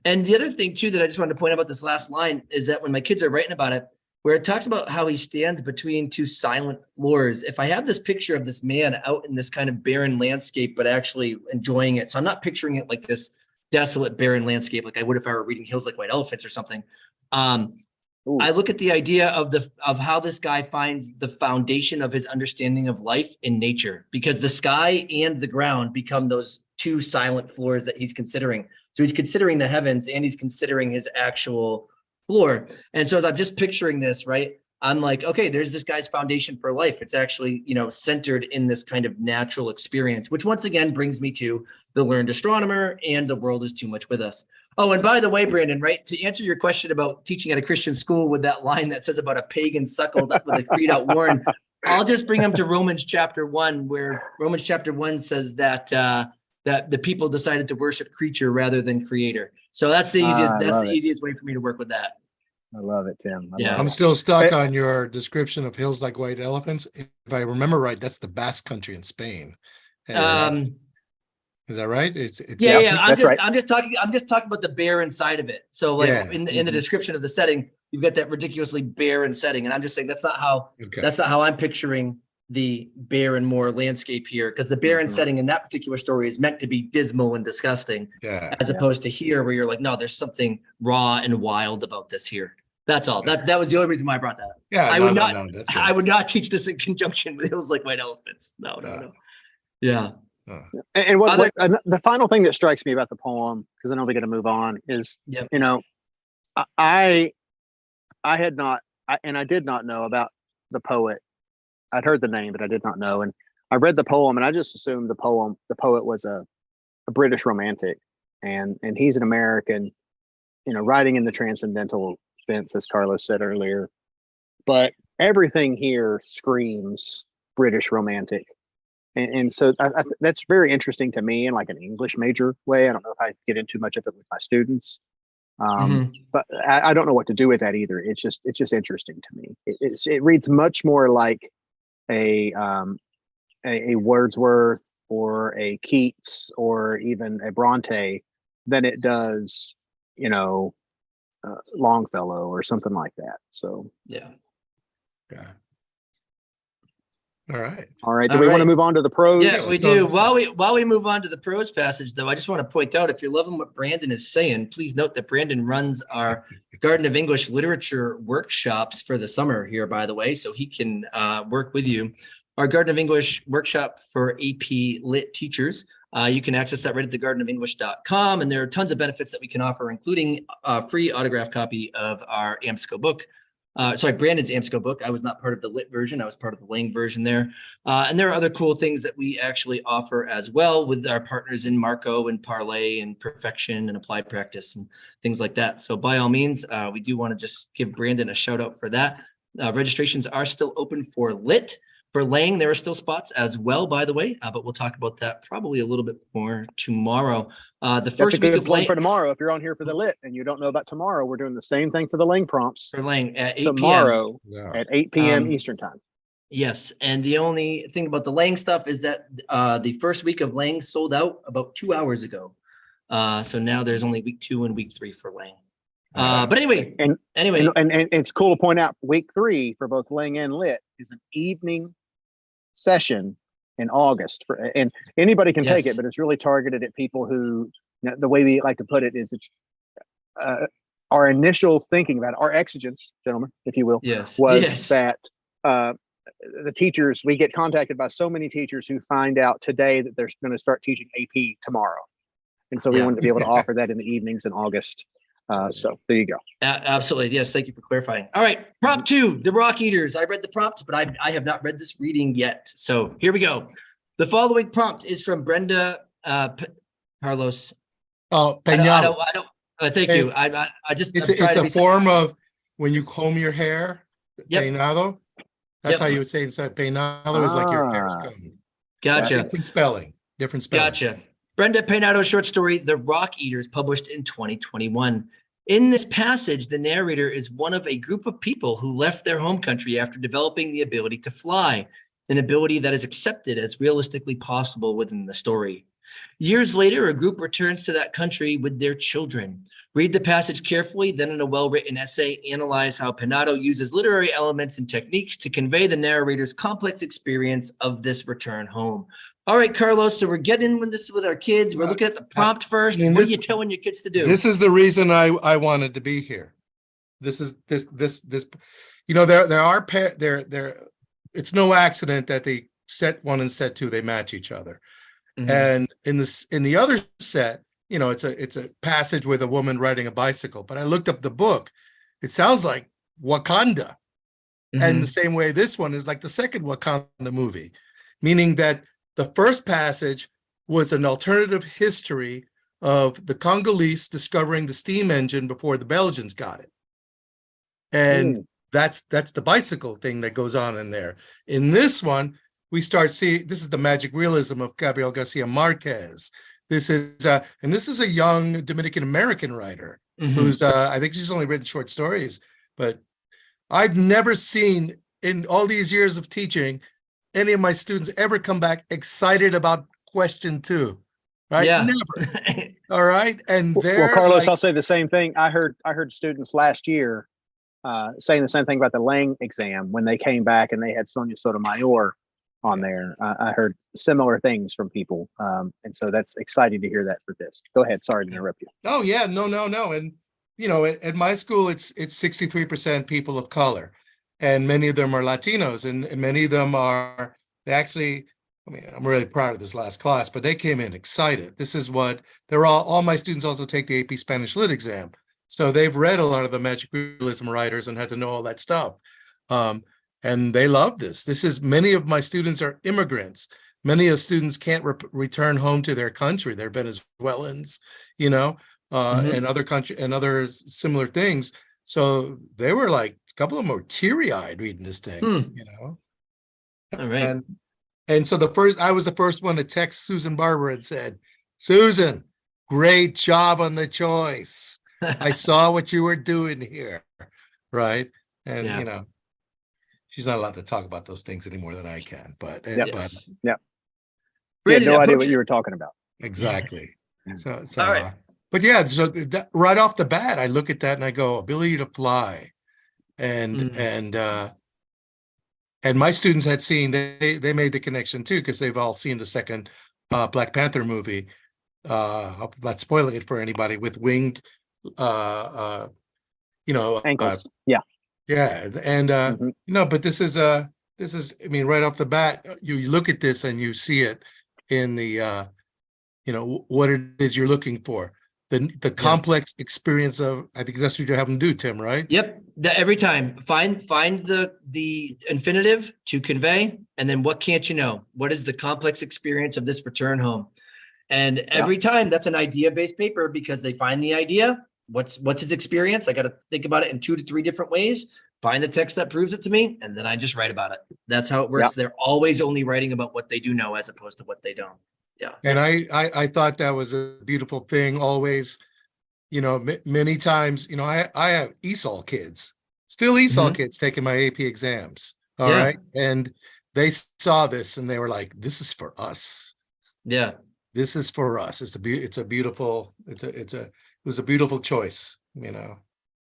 And the other thing too, that I just wanted to point out about this last line is that when my kids are writing about it, where it talks about how he stands between 2 silent floors. If I have this picture of this man out in this kind of barren landscape, but actually enjoying it. So I'm not picturing it like this desolate, barren landscape, like I would if I were reading Hills Like White Elephants or something. I look at the idea of how this guy finds the foundation of his understanding of life in nature, because the sky and the ground become those 2 silent floors that he's considering. So he's considering the heavens and he's considering his actual floor. And so as I'm just picturing this, right, I'm like, okay, there's this guy's foundation for life. It's actually, centered in this kind of natural experience, which once again brings me to the learned astronomer and the world is too much with us. Oh, and by the way, Brandon, right, to answer your question about teaching at a Christian school with that line that says about a pagan suckled up with a creed outworn, I'll just bring them to Romans chapter 1, where Romans chapter 1 says that that the people decided to worship creature rather than creator. So that's the easiest. That's the easiest way for me to work with that. I love it, Tim. I Yeah. love I'm it. still stuck on your description of hills like white elephants. If I remember right, that's the Basque Country in Spain. And that's- is that right? It's Yeah, Yeah, yeah. that's right. I'm just talking about the barren side of it. So like Yeah. in the description of the setting, you've got that ridiculously barren setting. And I'm just saying that's not how I'm picturing the barren moor landscape here, because the barren setting in that particular story is meant to be dismal and disgusting, as opposed to here where you're like, no, there's something raw and wild about this here. That's all. That was the only reason why I brought that up. Yeah, I no, would no, not no, that's I good. would not teach this in conjunction with hills like white elephants. No. Yeah. And the final thing that strikes me about the poem, because I know we got to move on, is Yep. you know, I had not, I did not know about the poet. I'd heard the name, but I did not know. And I read the poem, and I just assumed the poet was a British romantic, and he's an American, writing in the transcendental sense, as Carlos said earlier. But everything here screams British romantic. And so that's very interesting to me in like an English major way. I don't know if I get into much of it with my students, but I don't know what to do with that either. It's just interesting to me. It reads much more like a Wordsworth or a Keats or even a Bronte than it does, Longfellow or something like that. So Yeah. All right. All right. Do we want to move on to the prose? Yeah, we do. While we move on to the prose passage, though, I just want to point out, if you're loving what Brandon is saying, please note that Brandon runs our Garden of English literature workshops for the summer here, by the way, so he can work with you. Our Garden of English workshop for AP Lit teachers. You can access that right at thegardenofenglish.com, and there are tons of benefits that we can offer, including a free autographed copy of our AMSCO book. Brandon's AMSCO book. I was not part of the lit version. I was part of the Lang version there. And there are other cool things that we actually offer as well with our partners in Marco and Parlay and Perfection and Applied Practice and things like that. So by all means, we do want to just give Brandon a shout out for that. Registrations are still open for lit. For Lang, there are still spots as well, by the way, but we'll talk about that probably a little bit more tomorrow. The first week of plug Lang for tomorrow. If you're on here for the lit and you don't know about tomorrow, we're doing the same thing for the Lang prompts for Lang at 8 tomorrow p.m. at 8 p.m. Eastern time. Yes, and the only thing about the Lang stuff is that the first week of Lang sold out about 2 hours ago. So now there's only week 2 and week 3 for Lang. But anyway, and it's cool to point out week 3 for both Lang and lit is an evening session in August and anybody can take it, but it's really targeted at people who, the way we like to put it is it's our initial thinking about it, our exigence, gentlemen, if you will, was that the teachers, we get contacted by so many teachers who find out today that they're going to start teaching AP tomorrow. And so we wanted to be able to offer that in the evenings in August. So there you go. Absolutely. Yes. Thank you for clarifying. All right. Prompt 2, the Rock Eaters. I read the prompt, but I have not read this reading yet. So here we go. The following prompt is from Brenda Carlos. Oh, Peñado. I don't thank you. It's a form of when you comb your hair, peinado. That's how you would say it. So peinado is like your hair's combed. Gotcha. Different spelling. Gotcha. Brenda Peinado's short story, The Rock Eaters, published in 2021. In this passage, the narrator is one of a group of people who left their home country after developing the ability to fly, an ability that is accepted as realistically possible within the story. Years later, a group returns to that country with their children. Read the passage carefully, then in a well-written essay, analyze how Peinado uses literary elements and techniques to convey the narrator's complex experience of this return home. All right, Carlos, so we're getting with this with our kids. We're looking at the prompt first. What are you telling your kids to do? This is the reason I wanted to be here. This, it's no accident that they set 1 and set 2, they match each other. Mm-hmm. And in the other set, it's a passage with a woman riding a bicycle, but I looked up the book. It sounds like Wakanda. Mm-hmm. And the same way this one is like the second Wakanda movie, meaning that the first passage was an alternative history of the Congolese discovering the steam engine before the Belgians got it. And that's the bicycle thing that goes on in there. In this one, we start seeing, this is the magic realism of Gabriel Garcia Marquez. This is a young Dominican American writer who's I think she's only written short stories, but I've never seen in all these years of teaching any of my students ever come back excited about question 2, right? Yeah. Never. All right. And Well, they're Carlos, like, I'll say the same thing. I heard students last year saying the same thing about the Lang exam when they came back and they had Sonia Sotomayor on there. I heard similar things from people, and so that's exciting to hear that for this. Go ahead. Sorry to interrupt you. oh yeah, no. And you know, at my school, it's 63% people of color, and many of them are Latinos, and many of them are, they actually, I mean, I'm really proud of this last class, but they came in excited. This is what they're all my students also take the AP Spanish Lit exam. So they've read a lot of the magic realism writers and had to know all that stuff. And they love this. This is, many of my students are immigrants. Many of the students can't return home to their country. They're Venezuelans, you know, and other similar things. So they were like, a couple of them were teary-eyed reading this thing, you know. All right. And so I was the first one to text Susan Barber and said, Susan, great job on the choice. I saw what you were doing here, right? And you know, she's not allowed to talk about those things any more than I can. But Yes. Yeah. Brandon, No I idea put what you were talking about. exactly. So All right. but yeah, so that, right off the bat, I look at that and I go, ability to fly, and my students had seen, they made the connection too, because they've all seen the second Black Panther movie. I'm not spoiling it for anybody, with winged you know, Ankles. and you know, but this is I mean, right off the bat, you look at this and you see it in the you know, what it is you're looking for, the complex experience of, I think that's what you have them do, Tim, right? Yep. Every time find the infinitive to convey, and then what can't you know? What is the complex experience of this return home? And every time that's an idea-based paper, because they find the idea. What's his experience? I got to think about it in 2 to 3 different ways. Find the text that proves it to me, and then I just write about it. That's how it works. They're always only writing about what they do know, as opposed to what they don't. Yeah. And I thought that was a beautiful thing. Always, you know, many times, you know, I have ESOL kids, still ESOL kids taking my AP exams. All right. And they saw this and they were like, this is for us. Yeah. This is for us. It was a beautiful choice, you know.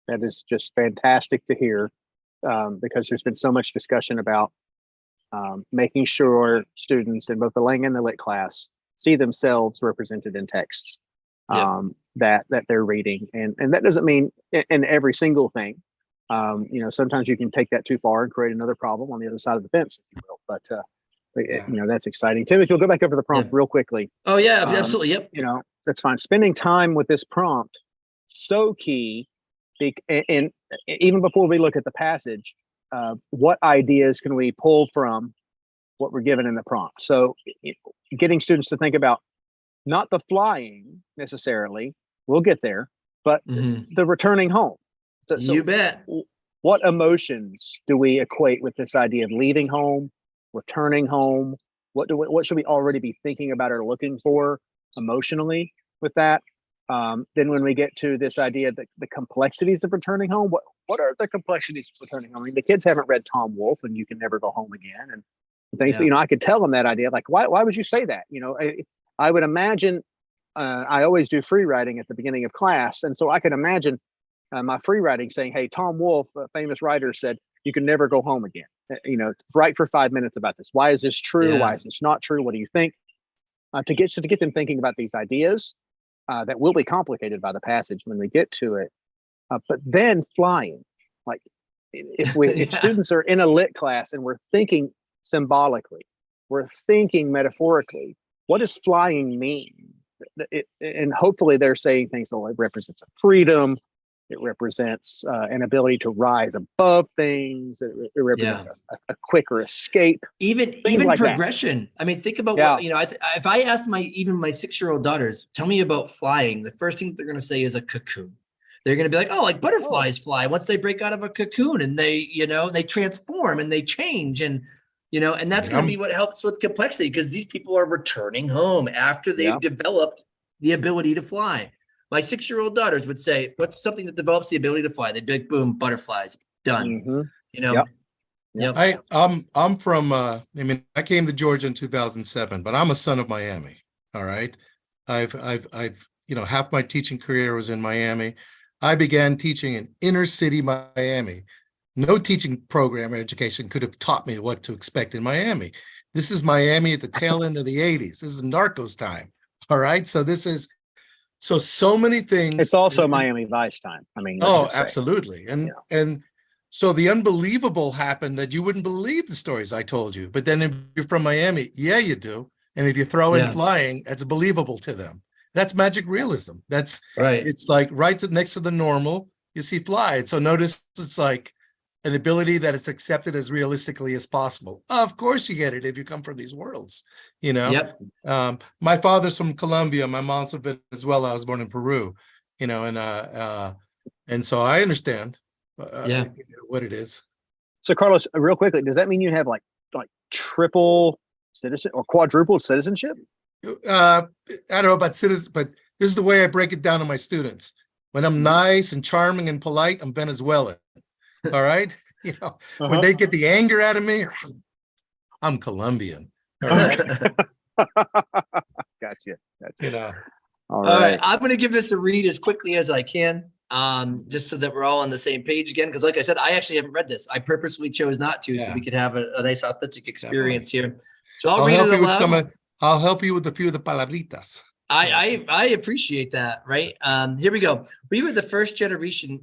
That is just fantastic to hear, because there's been so much discussion about making sure students in both the Lang and the Lit class see themselves represented in texts that they're reading, and that doesn't mean in every single thing. You know, sometimes you can take that too far and create another problem on the other side of the fence, if you will. But you know, that's exciting. Tim, if you'll go back over the prompt real quickly. Oh yeah, absolutely. Yep. You know, that's fine. Spending time with this prompt, so key. And even before we look at the passage, what ideas can we pull from what we're given in the prompt? So getting students to think about not the flying necessarily, we'll get there, but the returning home. So you bet. What emotions do we equate with this idea of leaving home, returning home? What should we already be thinking about or looking for emotionally with that? Then when we get to this idea that the complexities of returning home, what are the complexities of returning home? I mean, the kids haven't read Tom Wolfe and You Can Never Go Home Again and things. You know, I could tell them that idea, like, why would you say that? You know, I would imagine, I always do free writing at the beginning of class, and so I could imagine my free writing saying, hey, Tom Wolfe, a famous writer, said you can never go home again. You know, write for 5 minutes about this. Why is this true? Why is this not true? What do you think? To get them thinking about these ideas that will be complicated by the passage when we get to it. But then flying, like if students are in a lit class and we're thinking symbolically, we're thinking metaphorically, what does flying mean? And hopefully they're saying things like it represents a freedom. It represents an ability to rise above things. It represents a quicker escape. Even like progression. That. I mean, think about what, you know, if I asked my 6-year-old daughters, tell me about flying, the first thing they're going to say is a cocoon. They're going to be like, oh, like butterflies fly once they break out of a cocoon and they, you know, they transform and they change. And, you know, and that's going to be what helps with complexity, because these people are returning home after they've developed the ability to fly. My 6-year-old daughters would say, what's something that develops the ability to fly? They'd be like, boom, butterflies, done. Mhm. You know? Yep. Yep. I'm from I mean, I came to Georgia in 2007, but I'm a son of Miami. All right. I've half my teaching career was in Miami. I began teaching in inner city Miami. No teaching program or education could have taught me what to expect in Miami. This is Miami at the tail end of the 80s. This is Narcos time. All right. So this is so many things. It's also Miami Vice time. I mean, let's Oh, just say. absolutely. And so the unbelievable happened that you wouldn't believe the stories I told you. But then if you're from Miami, yeah, you do. And if you throw in flying, it's believable to them. That's magic realism. That's Right. It's like next to the normal, you see fly. So notice it's like an ability that it's accepted as realistically as possible. Of course you get it if you come from these worlds, Yep. My father's from Colombia, my mom's from Venezuela. I was born in Peru, and so I understand what it is. So Carlos, real quickly, does that mean you have like triple citizen or quadruple citizenship? I don't know about citizens, but this is the way I break it down to my students. When I'm nice and charming and polite, I'm Venezuelan. All right. When they get the anger out of me, I'm Colombian. All right. Gotcha. All right. I'm going to give this a read as quickly as I can, just so that we're all on the same page again. Because like I said, I actually haven't read this. I purposely chose not to, so we could have a nice authentic experience here. So I'll read it aloud. I'll help you with a few of the palabritas. I appreciate that. Right. Here we go. We were the first generation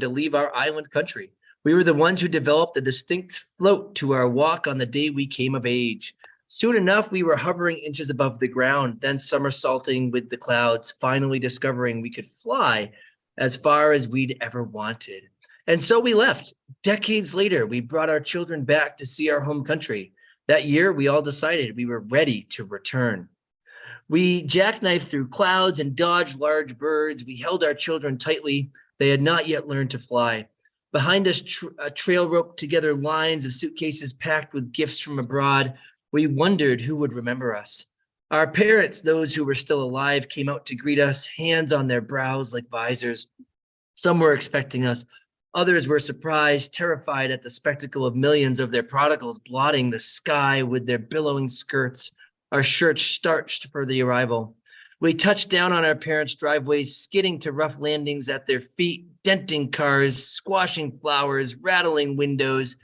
to leave our island country. We were the ones who developed a distinct float to our walk on the day we came of age. Soon enough, we were hovering inches above the ground, then somersaulting with the clouds, finally discovering we could fly as far as we'd ever wanted. And so we left. Decades later, we brought our children back to see our home country. That year, we all decided we were ready to return. We jackknifed through clouds and dodged large birds. We held our children tightly. They had not yet learned to fly. Behind us, a trail roped together lines of suitcases packed with gifts from abroad. We wondered who would remember us. Our parents, those who were still alive, came out to greet us, hands on their brows like visors. Some were expecting us. Others were surprised, terrified at the spectacle of millions of their prodigals blotting the sky with their billowing skirts, our shirts starched for the arrival. We touched down on our parents' driveways, skidding to rough landings at their feet, denting cars, squashing flowers, rattling windows.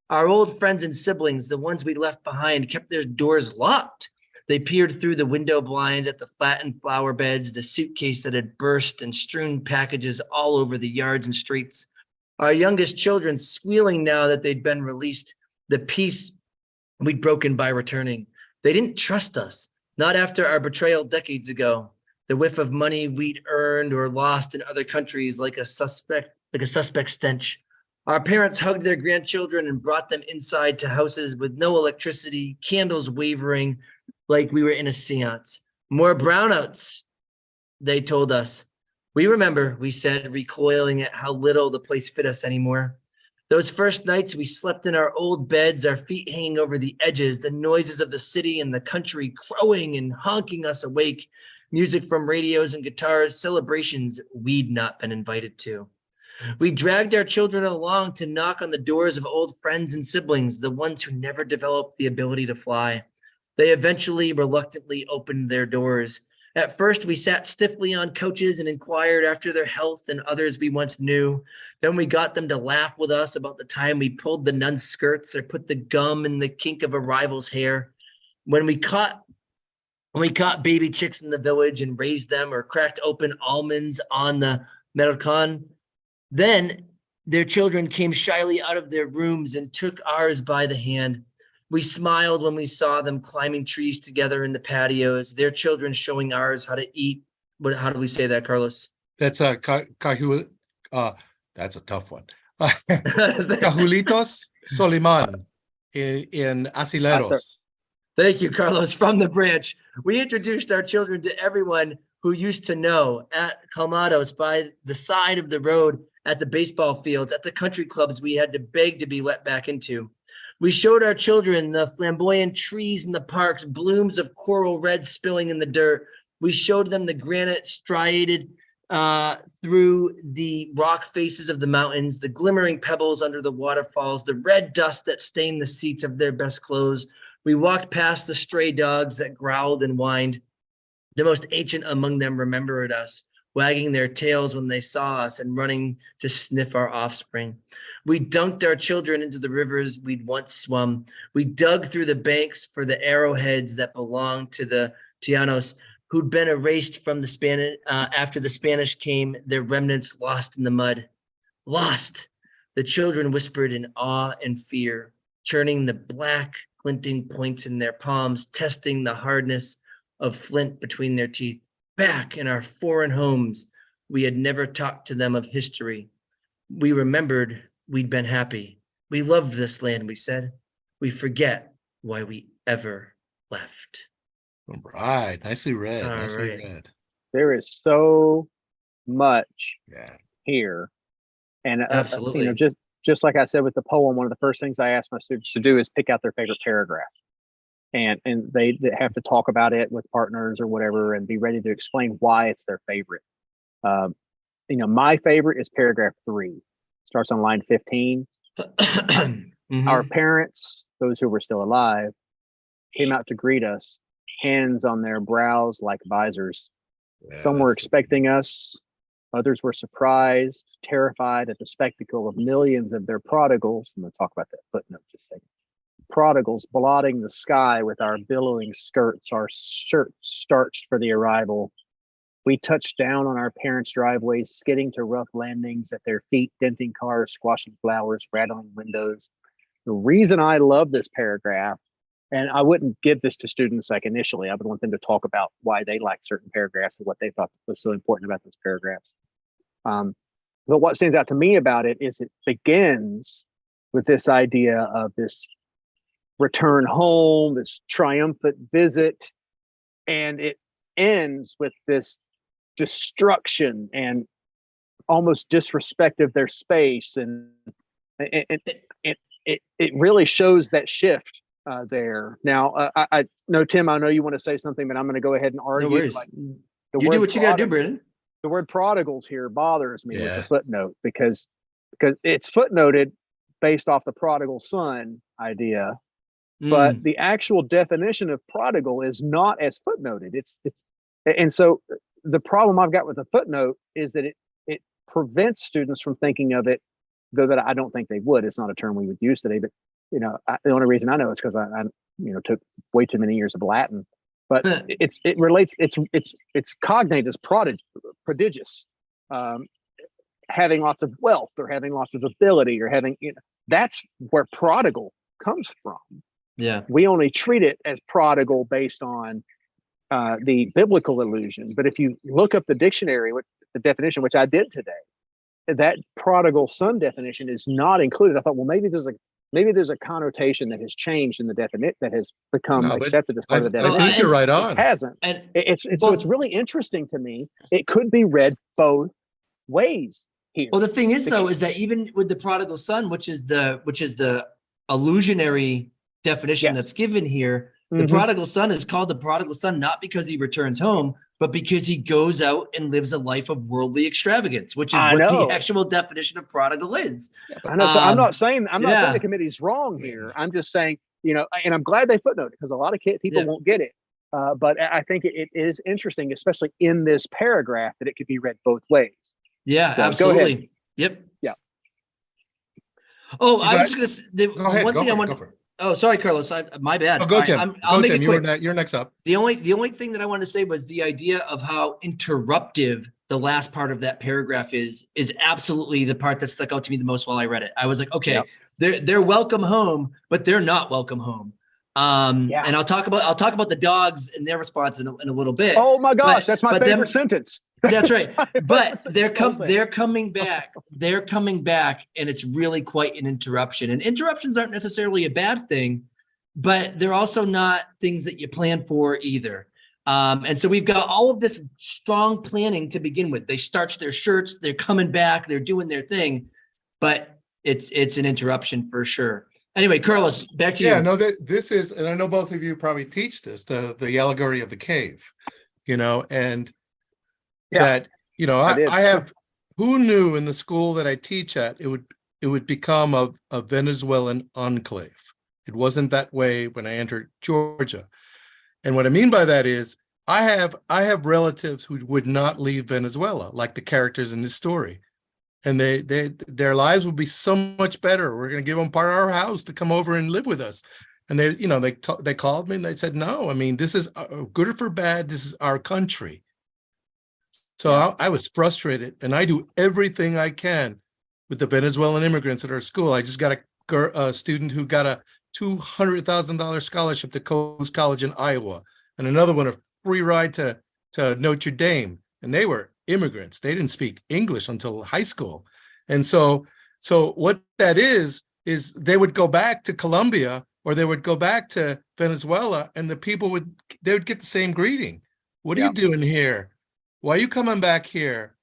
Our old friends and siblings, the ones we left behind, kept their doors locked. They peered through the window blinds at the flattened flower beds, the suitcase that had burst, and strewn packages all over the yards and streets. Our youngest children squealing now that they'd been released, the peace we'd broken by returning. They didn't trust us, not after our betrayal decades ago. The whiff of money we'd earned or lost in other countries like a suspect stench. Our parents hugged their grandchildren and brought them inside to houses with no electricity, candles wavering like we were in a seance. More brownouts, they told us. We remember, we said, recoiling at how little the place fit us anymore. Those first nights we slept in our old beds, our feet hanging over the edges, the noises of the city and the country crowing and honking us awake, music from radios and guitars, celebrations we'd not been invited to. We dragged our children along to knock on the doors of old friends and siblings, the ones who never developed the ability to fly. They eventually reluctantly opened their doors. At first, we sat stiffly on couches and inquired after their health and others we once knew. Then we got them to laugh with us about the time we pulled the nuns' skirts or put the gum in the kink of a rival's hair. When we caught baby chicks in the village and raised them or cracked open almonds on the Melcon, then their children came shyly out of their rooms and took ours by the hand. We smiled when we saw them climbing trees together in the patios, their children showing ours how to eat. How do we say that, Carlos? That's a that's a tough one. Cajulitos Soliman in Asileros. Thank you, Carlos, from the branch. We introduced our children to everyone who used to know at Calmados, by the side of the road, at the baseball fields, at the country clubs we had to beg to be let back into. We showed our children the flamboyant trees in the parks, blooms of coral red spilling in the dirt. We showed them the granite striated through the rock faces of the mountains, the glimmering pebbles under the waterfalls, the red dust that stained the seats of their best clothes. We walked past the stray dogs that growled and whined. The most ancient among them remembered us, wagging their tails when they saw us and running to sniff our offspring. We dunked our children into the rivers we'd once swum. We dug through the banks for the arrowheads that belonged to the Tianos, who'd been erased from the Spanish after the Spanish came, their remnants lost in the mud. Lost, the children whispered in awe and fear, churning the black glinting points in their palms, testing the hardness of flint between their teeth. Back in our foreign homes, we had never talked to them of history. We remembered we'd been happy. We loved this land, we said. We forget why we ever left. All right. Nicely read. All Nicely right. read. There is so much Yeah. here. And Absolutely. just like I said with the poem, one of the first things I ask my students to do is pick out their favorite paragraph. And they have to talk about it with partners or whatever and be ready to explain why it's their favorite. My favorite is paragraph 3. Starts on line 15. Mhm. Our parents, those who were still alive, came out to greet us, hands on their brows like visors. Yeah, Some were that's- expecting us. Others were surprised, terrified at the spectacle of millions of their prodigals. I'm going to talk about that footnote just a second. Prodigals blotting the sky with our billowing skirts, our shirts starched for the arrival. We touched down on our parents' driveways, skidding to rough landings at their feet, denting cars, squashing flowers, rattling windows. The reason I love this paragraph, and I wouldn't give this to students like initially, I would want them to talk about why they like certain paragraphs and what they thought was so important about those paragraphs. But what stands out to me about it is it begins with this idea of this return home, this triumphant visit, and it ends with this destruction and almost disrespect of their space, and it really shows that shift there. Now, I know, Tim, I know you want to say something, but I'm going to go ahead and argue. No worries. Like, You do what you got to do, Brandon. The word prodigals here bothers me with Yeah. the footnote because it's footnoted based off the prodigal son idea, but the actual definition of prodigal is not as footnoted. And so the problem I've got with the footnote is that it prevents students from thinking of it, though that I don't think they would. It's not a term we would use today, but the only reason I know it's because I took way too many years of Latin. But it relates. It's cognate as prodigious, having lots of wealth or having lots of ability or having that's where prodigal comes from. Yeah. We only treat it as prodigal based on the biblical allusion. But if you look up the dictionary, the definition, which I did today, that prodigal son definition is not included. I thought, well, maybe there's a connotation that has changed in the definition that has become accepted as part of the definition. I think you're right on. It hasn't. And So it's really interesting to me. It could be read both ways here. well, the thing is, though, is that even with the prodigal son, which is the illusionary definition that's given here, the prodigal son is called the prodigal son not because he returns home, but because he goes out and lives a life of worldly extravagance, which is what the actual definition of prodigal is. I know. So I'm not saying the committee's wrong here. I'm just saying, and I'm glad they footnoted because a lot of people won't get it. But I think it is interesting, especially in this paragraph, that it could be read both ways. Yeah, So, absolutely. Yep. Yeah. Oh, I was just gonna say Go ahead. one thing I want. Oh, sorry, Carlos. My bad. Oh, go, Tim. I'll make Tim. it quick. You're next up. The only thing that I wanted to say was the idea of how interruptive the last part of that paragraph is absolutely the part that stuck out to me the most while I read it. I was like, okay, they're welcome home, but they're not welcome home. And I'll talk about the dogs and their response in a little bit. Oh my gosh, that's my favorite sentence. That's right. But they're coming back. They're coming back, and it's really quite an interruption. And interruptions aren't necessarily a bad thing, but they're also not things that you plan for either. And so we've got all of this strong planning to begin with. They starch their shirts, they're coming back, they're doing their thing, but it's an interruption for sure. Anyway, Carlos, back to you. Yeah, no, this is, and I know both of you probably teach this, the allegory of the cave, and that You know, I did. I have, who knew in the school that I teach at, it would become a Venezuelan enclave. It wasn't that way when I entered Georgia. And what I mean by that is I have relatives who would not leave Venezuela, like the characters in this story. And their lives would be so much better. We're going to give them part of our house to come over and live with us. And they called me and they said, no, I mean, this is good or for bad. This is our country. So I was frustrated, and I do everything I can with the Venezuelan immigrants at our school. I just got a student who got a $200,000 scholarship to Coast College in Iowa, and another one a free ride to Notre Dame. And they were immigrants. They didn't speak English until high school. And so what that is they would go back to Colombia or they would go back to Venezuela, and the people would get the same greeting. What are you doing here? Why are you coming back here?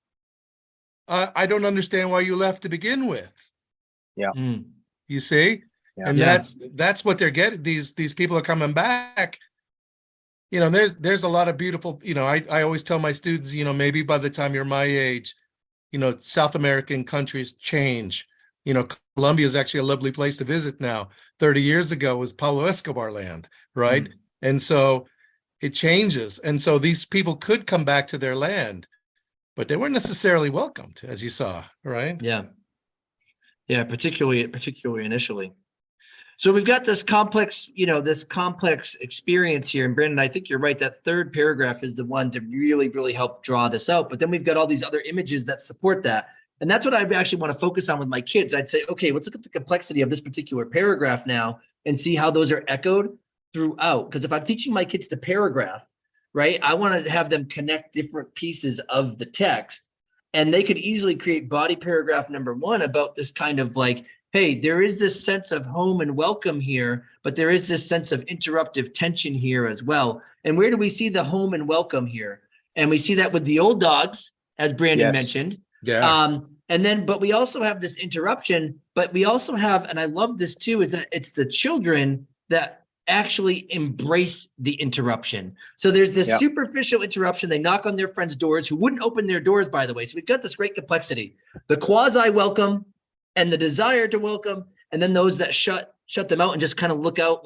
I don't understand why you left to begin with. Yeah. You see? Yeah. And that's what they're getting. These people are coming back. You know, there's a lot of beautiful, you know, I always tell my students, you know, maybe by the time you're my age, you know, South American countries change. You know, Colombia is actually a lovely place to visit now. 30 years ago was Pablo Escobar land, right? And so it changes. And so these people could come back to their land, but they weren't necessarily welcomed, as you saw, right? Yeah. Yeah, particularly initially. So we've got this complex experience here. And Brandon, I think you're right. That third paragraph is the one to really, really help draw this out. But then we've got all these other images that support that. And that's what I actually want to focus on with my kids. I'd say, okay, let's look at the complexity of this particular paragraph now and see how those are echoed throughout. Because if I'm teaching my kids to paragraph, right, I want to have them connect different pieces of the text. And they could easily create body paragraph number 1 about this kind of like, hey, there is this sense of home and welcome here, but there is this sense of interruptive tension here as well. And where do we see the home and welcome here? And we see that with the old dogs, as Brandon mentioned. Yeah. And then, but we also have this interruption, but we also have, and I love this too, is that it's the children that actually embrace the interruption. So there's this superficial interruption. They knock on their friends' doors who wouldn't open their doors, by the way. So we've got this great complexity, the quasi welcome and the desire to welcome, and then those that shut them out and just kind of look out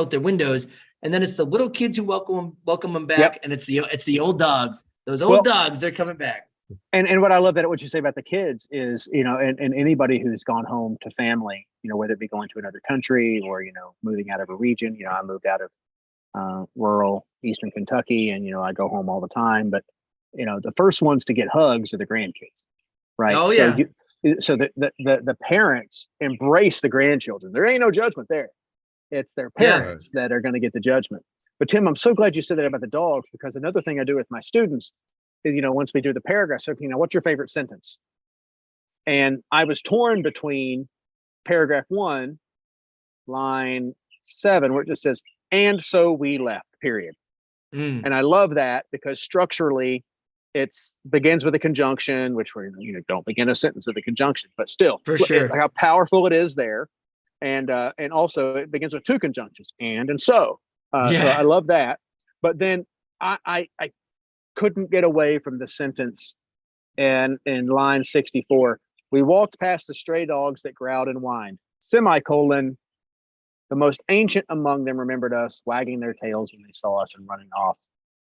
their windows. And then it's the little kids who welcome them back, and it's the old dogs. Those old dogs, they're coming back. And what I love that what you say about the kids is, you know, and anybody who's gone home to family, you know, whether it be going to another country or, you know, moving out of a region. You know, I moved out of rural Eastern Kentucky, and, you know, I go home all the time. But, you know, the first ones to get hugs are the grandkids, right? Oh, yeah. So the parents embrace the grandchildren. There ain't no judgment there. It's their parents that are going to get the judgment. But Tim, I'm so glad you said that about the dogs, because another thing I do with my students is, you know, once we do the paragraph, so, you know, what's your favorite sentence? And I was torn between paragraph 1, line 7, where it just says, and so we left, period. And I love that because structurally, it begins with a conjunction, which we, you know, don't begin a sentence with a conjunction, but still, for sure, how powerful it is there. And also it begins with 2 conjunctions, and so. So I love that. But then I couldn't get away from the sentence in line 64. We walked past the stray dogs that growled and whined, semicolon. The most ancient among them remembered us, wagging their tails when they saw us and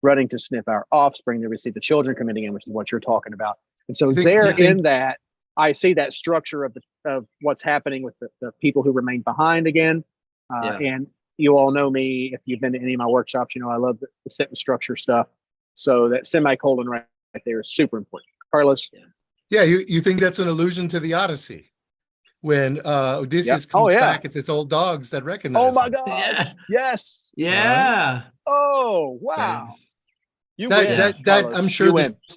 running to sniff our offspring. There we see the children committing in, which is what you're talking about. And so in that, I see that structure of what's happening with the people who remain behind again. And you all know me, if you've been to any of my workshops, you know I love the sentence structure stuff. So that semicolon right there is super important. Carlos? Yeah, you think that's an allusion to the Odyssey? When Odysseus comes back, it's his old dogs that recognize him. Oh my him. God! Yeah. Yes. Yeah. Oh wow! You win. I'm sure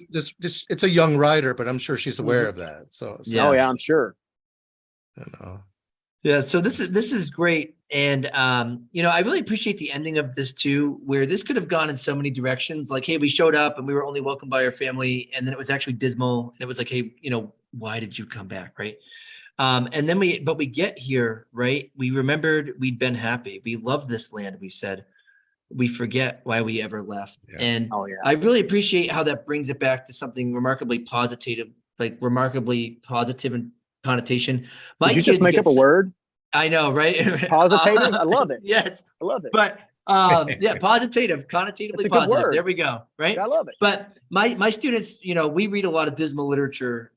this it's a young writer, but I'm sure she's aware of that. So oh yeah, I'm sure. You know. Yeah, so this is great. And you know, I really appreciate the ending of this too, where this could have gone in so many directions. Like, hey, we showed up and we were only welcomed by our family, and then it was actually dismal. And it was like, hey, you know, why did you come back, right? And then we get here, right? We remembered we'd been happy. We love this land, we said. we forget why we ever left. Yeah. And Oh yeah. I really appreciate how that brings it back to something remarkably positive, like remarkably positive in connotation. My Did you just kids make get up a word? I know, right? Positive? I love it. Yes. I love it. But yeah, positive, connotatively It's a good positive. word. There we go. Right. I love it. But my students, you know, we read a lot of dismal literature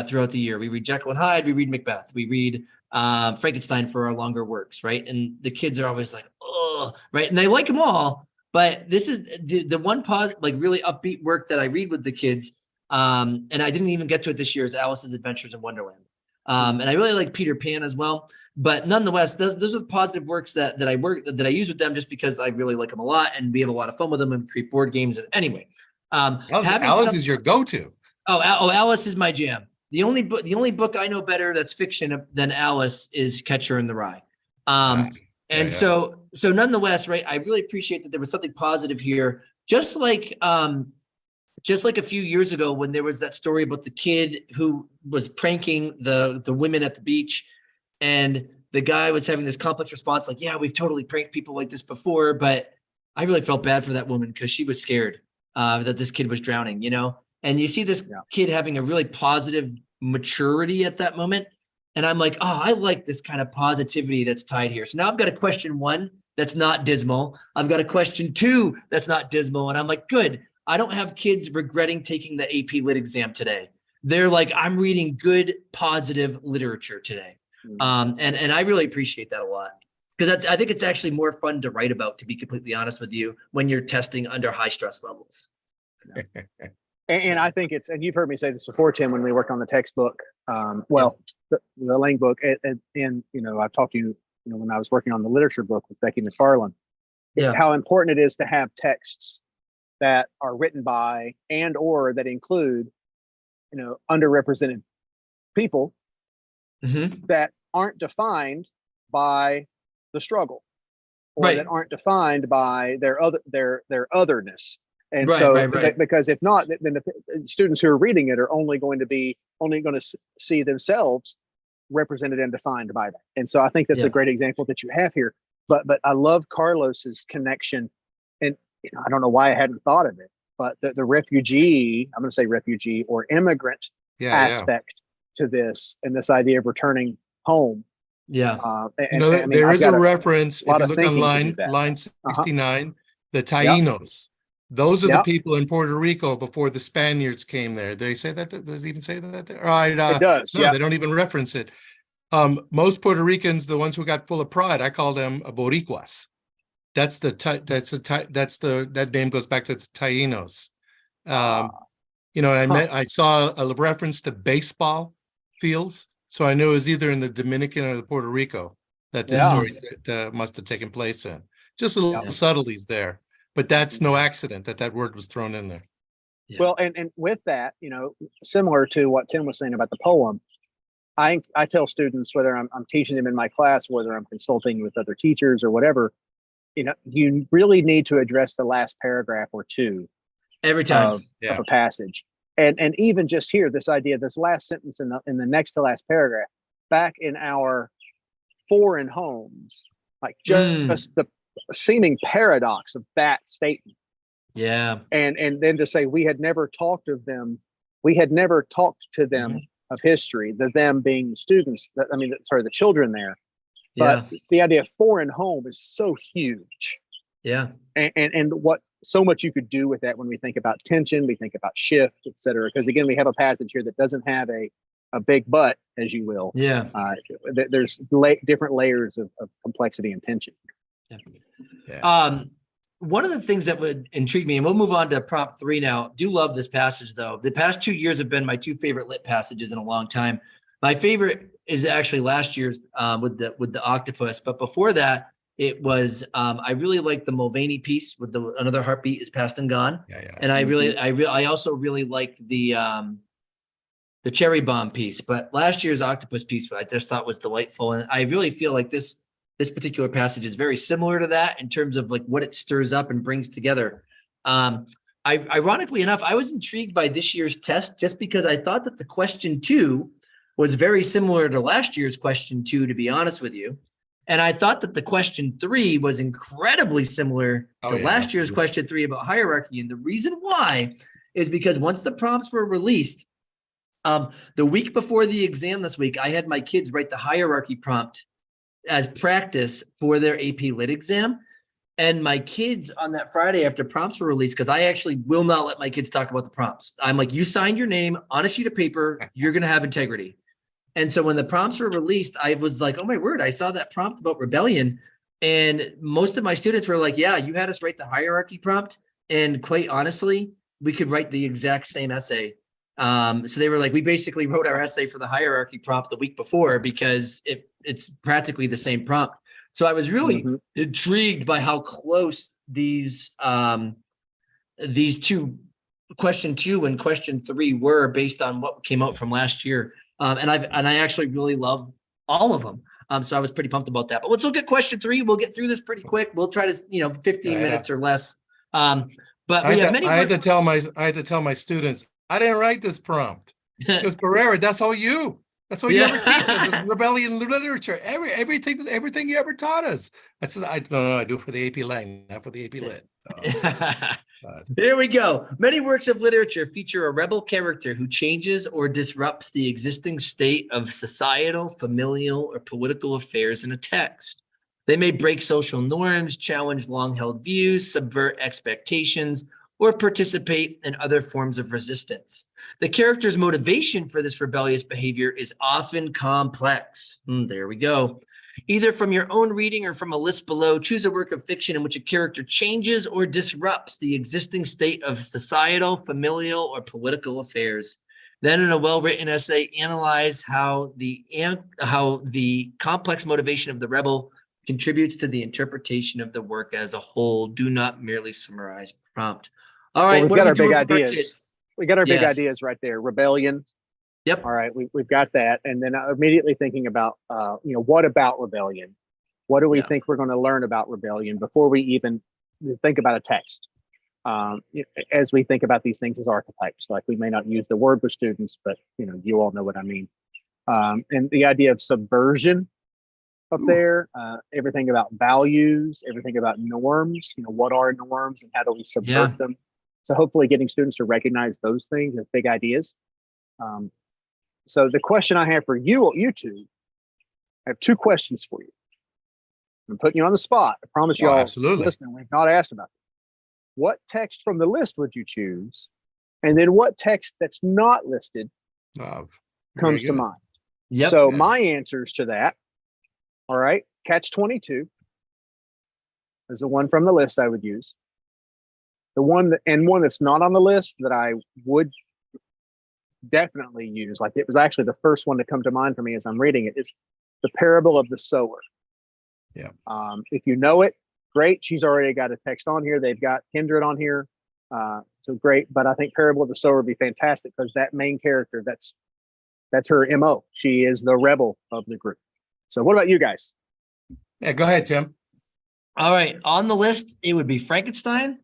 throughout the year. We read Jekyll and Hyde, we read Macbeth, we read Frankenstein for our longer works, right? And the kids are always like, oh, right. And they like them all. But this is the one like really upbeat work that I read with the kids. And I didn't even get to it this year, is Alice's Adventures in Wonderland. And I really like Peter Pan as well. But nonetheless, those are the positive works that I use with them, just because I really like them a lot, and we have a lot of fun with them and create board games. And anyway, Alice is your go-to. Alice is my jam. The only book I know better that's fiction than Alice is Catcher in the Rye. So nonetheless, right, I really appreciate that there was something positive here. Just like a few years ago when there was that story about the kid who was pranking the women at the beach, and the guy was having this complex response like, yeah, we've totally pranked people like this before, but I really felt bad for that woman because she was scared that this kid was drowning, you know? And you see this kid having a really positive maturity at that moment. And I'm like, oh, I like this kind of positivity that's tied here. So now I've got a question 1 that's not dismal. I've got a question 2 that's not dismal. And I'm like, good. I don't have kids regretting taking the AP Lit exam today. They're like, I'm reading good, positive literature today. And I really appreciate that a lot, because I think it's actually more fun to write about, to be completely honest with you, when you're testing under high stress levels. And I think and you've heard me say this before, Tim, when we worked on the textbook, the Lang book, and you know, I've talked to you, you know, when I was working on the literature book with Becky McFarland, how important it is to have texts that are written by or that include, you know, underrepresented people that aren't defined by the struggle, or that aren't defined by their otherness. And because if not, then the students who are reading it are only going to see themselves represented and defined by that. And so I think that's a great example that you have here. But I love Carlos's connection, and you know, I don't know why I hadn't thought of it, but the refugee, I'm going to say refugee or immigrant aspect to this, and this idea of returning home. There is a reference, if you look on line 69, the Taínos. Those are the people in Puerto Rico before the Spaniards came there. They say that? Does it even say that there? All right. It does. No, they don't even reference it. Most Puerto Ricans, the ones who got full of pride, I call them Boricuas. That name goes back to the Taínos. You know, I saw a reference to baseball fields, so I knew it was either in the Dominican or the Puerto Rico that this story must have taken place in. Just a little subtleties there, but that's no accident that word was thrown in there. Well, and with that, you know, similar to what Tim was saying about the poem, I tell students, whether I'm teaching them in my class, whether I'm consulting with other teachers or whatever, you know, you really need to address the last paragraph or two every time of a passage. And even just here, this idea, this last sentence in the next to last paragraph, back in our foreign homes, like just the seeming paradox of that statement. Yeah. And then to say we had never talked to them of history, them being students, the children there. But the idea of foreign home is so huge. Yeah. And what so much you could do with that when we think about tension, we think about shift, et cetera. Because again, we have a passage here that doesn't have a big but, as you will. Yeah. There's different layers of complexity and tension. Yeah. One of the things that would intrigue me, and we'll move on to prompt 3 now. Do love this passage though. The past 2 years have been my 2 favorite lit passages in a long time. My favorite is actually last year's with the octopus, but before that, it was I really like the Mulvaney piece with another heartbeat is past and gone. And I also really liked the cherry bomb piece. But last year's octopus piece, I just thought was delightful, and I really feel like this particular passage is very similar to that in terms of like what it stirs up and brings together. Ironically enough, I was intrigued by this year's test just because I thought that the question 2 was very similar to last year's question 2, to be honest with you. And I thought that the question 3 was incredibly similar Oh, to yeah, last year's absolutely. question 3 about hierarchy. And the reason why is because once the prompts were released, the week before the exam this week, I had my kids write the hierarchy prompt as practice for their AP Lit exam. And my kids on that Friday after prompts were released, because I actually will not let my kids talk about the prompts. I'm like, you signed your name on a sheet of paper, you're going to have integrity. And so when the prompts were released, I was like, oh my word, I saw that prompt about rebellion. And most of my students were like, yeah, you had us write the hierarchy prompt. And quite honestly, we could write the exact same essay. So they were like, we basically wrote our essay for the hierarchy prompt the week before because it's practically the same prompt. So I was really intrigued by how close these two, question 2 and question 3, were based on what came out from last year. And I actually really love all of them. So I was pretty pumped about that. But let's look at question 3. We'll get through this pretty quick. We'll try to, 15 minutes or less. But we have many. I had to tell my students, I didn't write this prompt. Because Pereira, that's all you. That's all you ever teach us is rebellion literature. Everything you ever taught us. I said, I do it for the AP Lang, not for the AP Lit. There we go. Many works of literature feature a rebel character who changes or disrupts the existing state of societal, familial, or political affairs in a text. They may break social norms, challenge long-held views, subvert expectations, or participate in other forms of resistance. The character's motivation for this rebellious behavior is often complex. There we go. Either from your own reading or from a list below, choose a work of fiction in which a character changes or disrupts the existing state of societal, familial, or political affairs. Then in a well-written essay, analyze how the complex motivation of the rebel contributes to the interpretation of the work as a whole. Do not merely summarize prompt. All right, well, we've got our big ideas. We got our big ideas right there. Rebellion. Yep. All right, we've got that. And then immediately thinking about, what about rebellion? What do we think we're going to learn about rebellion before we even think about a text? As we think about these things as archetypes, like we may not use the word with students, but you all know what I mean. And the idea of subversion up there, everything about values, everything about norms, what are norms and how do we subvert them? So hopefully getting students to recognize those things as big ideas. So the question I have for you two, I have 2 questions for you. I'm putting you on the spot. I promise you all listening, we've not asked about it. What text from the list would you choose? And then what text that's not listed comes to mind? Yep. So my answers to that, all right, Catch 22 is the one from the list I would use. The one that's not on the list that I would definitely use, like it was actually the first one to come to mind for me as I'm reading it, is the parable of the sower. Yeah. If you know it, great. She's already got a text on here. They've got Kindred on here. So great. But I think parable of the sower would be fantastic because that main character, that's her MO. She is the rebel of the group. So what about you guys? Yeah, go ahead, Tim. All right. On the list, it would be Frankenstein.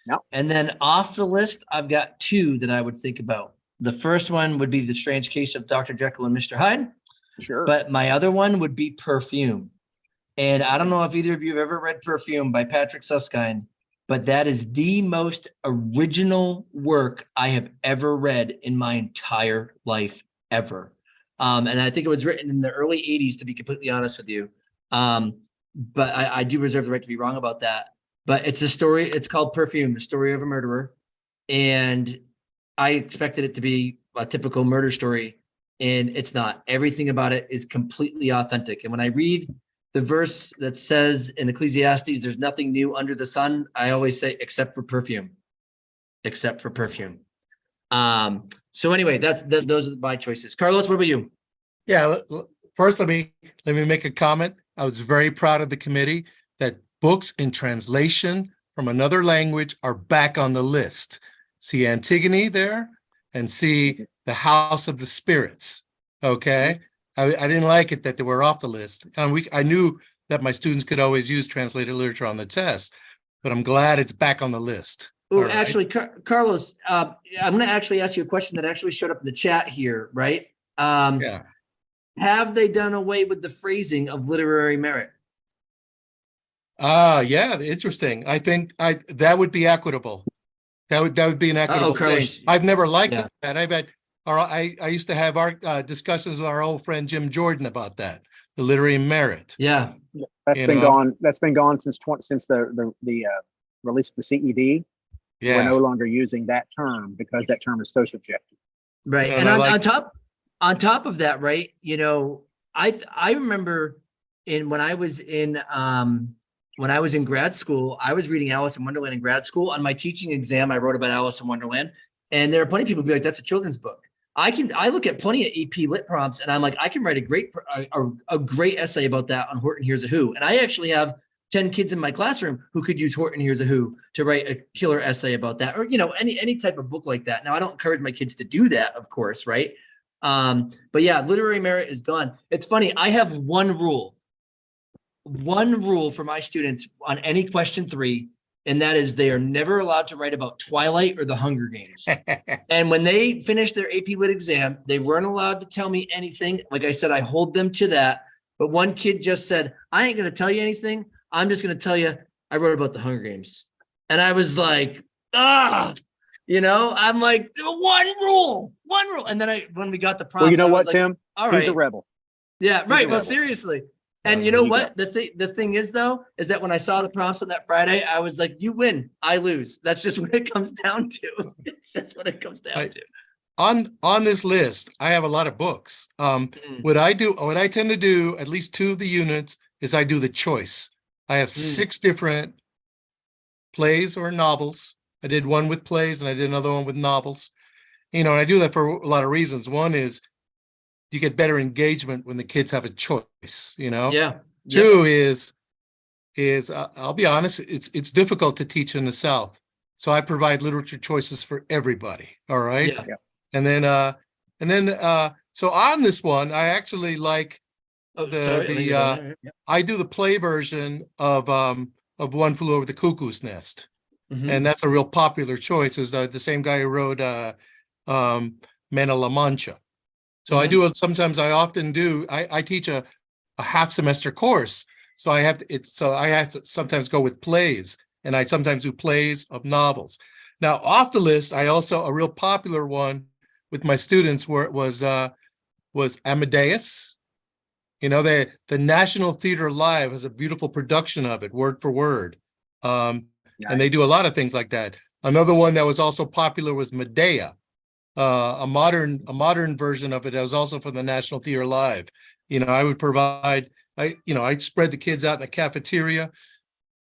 No. And then off the list, I've got 2 that I would think about. The first one would be The Strange Case of Dr. Jekyll and Mr. Hyde. Sure. But my other one would be Perfume. And I don't know if either of you have ever read Perfume by Patrick Susskind, but that is the most original work I have ever read in my entire life ever. And I think it was written in the early 80s, to be completely honest with you. But I do reserve the right to be wrong about that. But it's a story. It's called Perfume, the story of a murderer. And I expected it to be a typical murder story, and it's not. Everything about it is completely authentic. And when I read the verse that says in Ecclesiastes, there's nothing new under the sun, I always say, except for perfume. Except for perfume. So anyway, those are my choices. Carlos, what about you? Yeah, first let me make a comment. I was very proud of the committee that books in translation from another language are back on the list. See Antigone there and see The House of the Spirits. Okay. I didn't like it that they were off the list. And I knew that my students could always use translated literature on the test, but I'm glad it's back on the list. Oh, actually, Carlos, I'm going to actually ask you a question that actually showed up in the chat here, right? Yeah. Have they done away with the phrasing of literary merit? Yeah, interesting. I think that would be equitable. That would be an equitable thing. Carlos. I've never liked Yeah. that. I used to have our discussions with our old friend Jim Jordan about that, the literary merit. Yeah. That's You been know? gone. That's been gone since the release of the CED. We're Yeah. no longer using that term because that term is so subjective. Right. And And I on, like- on top of that, right, you know, I remember when I was in grad school, I was reading Alice in Wonderland in grad school. On my teaching exam, I wrote about Alice in Wonderland, and there are plenty of people who be like, that's a children's book. I look at plenty of AP Lit prompts, and I'm like, I can write a great essay about that on Horton Hears a Who. And I actually have 10 kids in my classroom who could use Horton Hears a Who to write a killer essay about that, or, you know, any type of book like that. Now, I don't encourage my kids to do that, of course, right? But yeah, literary merit is gone. It's funny. I have one rule for my students on any question 3, and that is they are never allowed to write about Twilight or the Hunger Games. And when they finish their AP Lit exam, they weren't allowed to tell me anything. Like I said, I hold them to that. But one kid just said, I ain't going to tell you anything. I'm just going to tell you I wrote about the Hunger Games. And I was like, you know, I'm like, one rule. And then when we got the prompts, Well, you know I was what, like, Tim? all He's right. a rebel. Yeah, right. Well, rebel. seriously. And Oh, you know there you what? The thing is, though, is that when I saw the prompts on that Friday, I was like, you win, I lose. That's just what it comes down to. That's what it comes down to. On this list, I have a lot of books. What I tend to do, at least 2 of the units, is I do the choice. I have 6 different plays or novels. I did one with plays and I did another one with novels. You know, and I do that for a lot of reasons. One is you get better engagement when the kids have a choice, you know? Yeah. 2 is I'll be honest, it's difficult to teach in the South. So I provide literature choices for everybody. All right. Yeah. And then so on this one, I actually like I do the play version of One Flew Over the Cuckoo's Nest. And that's a real popular choice. Is the same guy who wrote Men of La Mancha. So I do it sometimes. I teach a half semester course. So I have to sometimes go with plays, and I sometimes do plays of novels. Now, off the list, I also a real popular one with my students was Amadeus. You know, the National Theater Live has a beautiful production of it, word for word. And they do a lot of things like that. Another one that was also popular was Medea, a modern version of it that was also for the National Theater Live. You know, I would provide, I'd spread the kids out in the cafeteria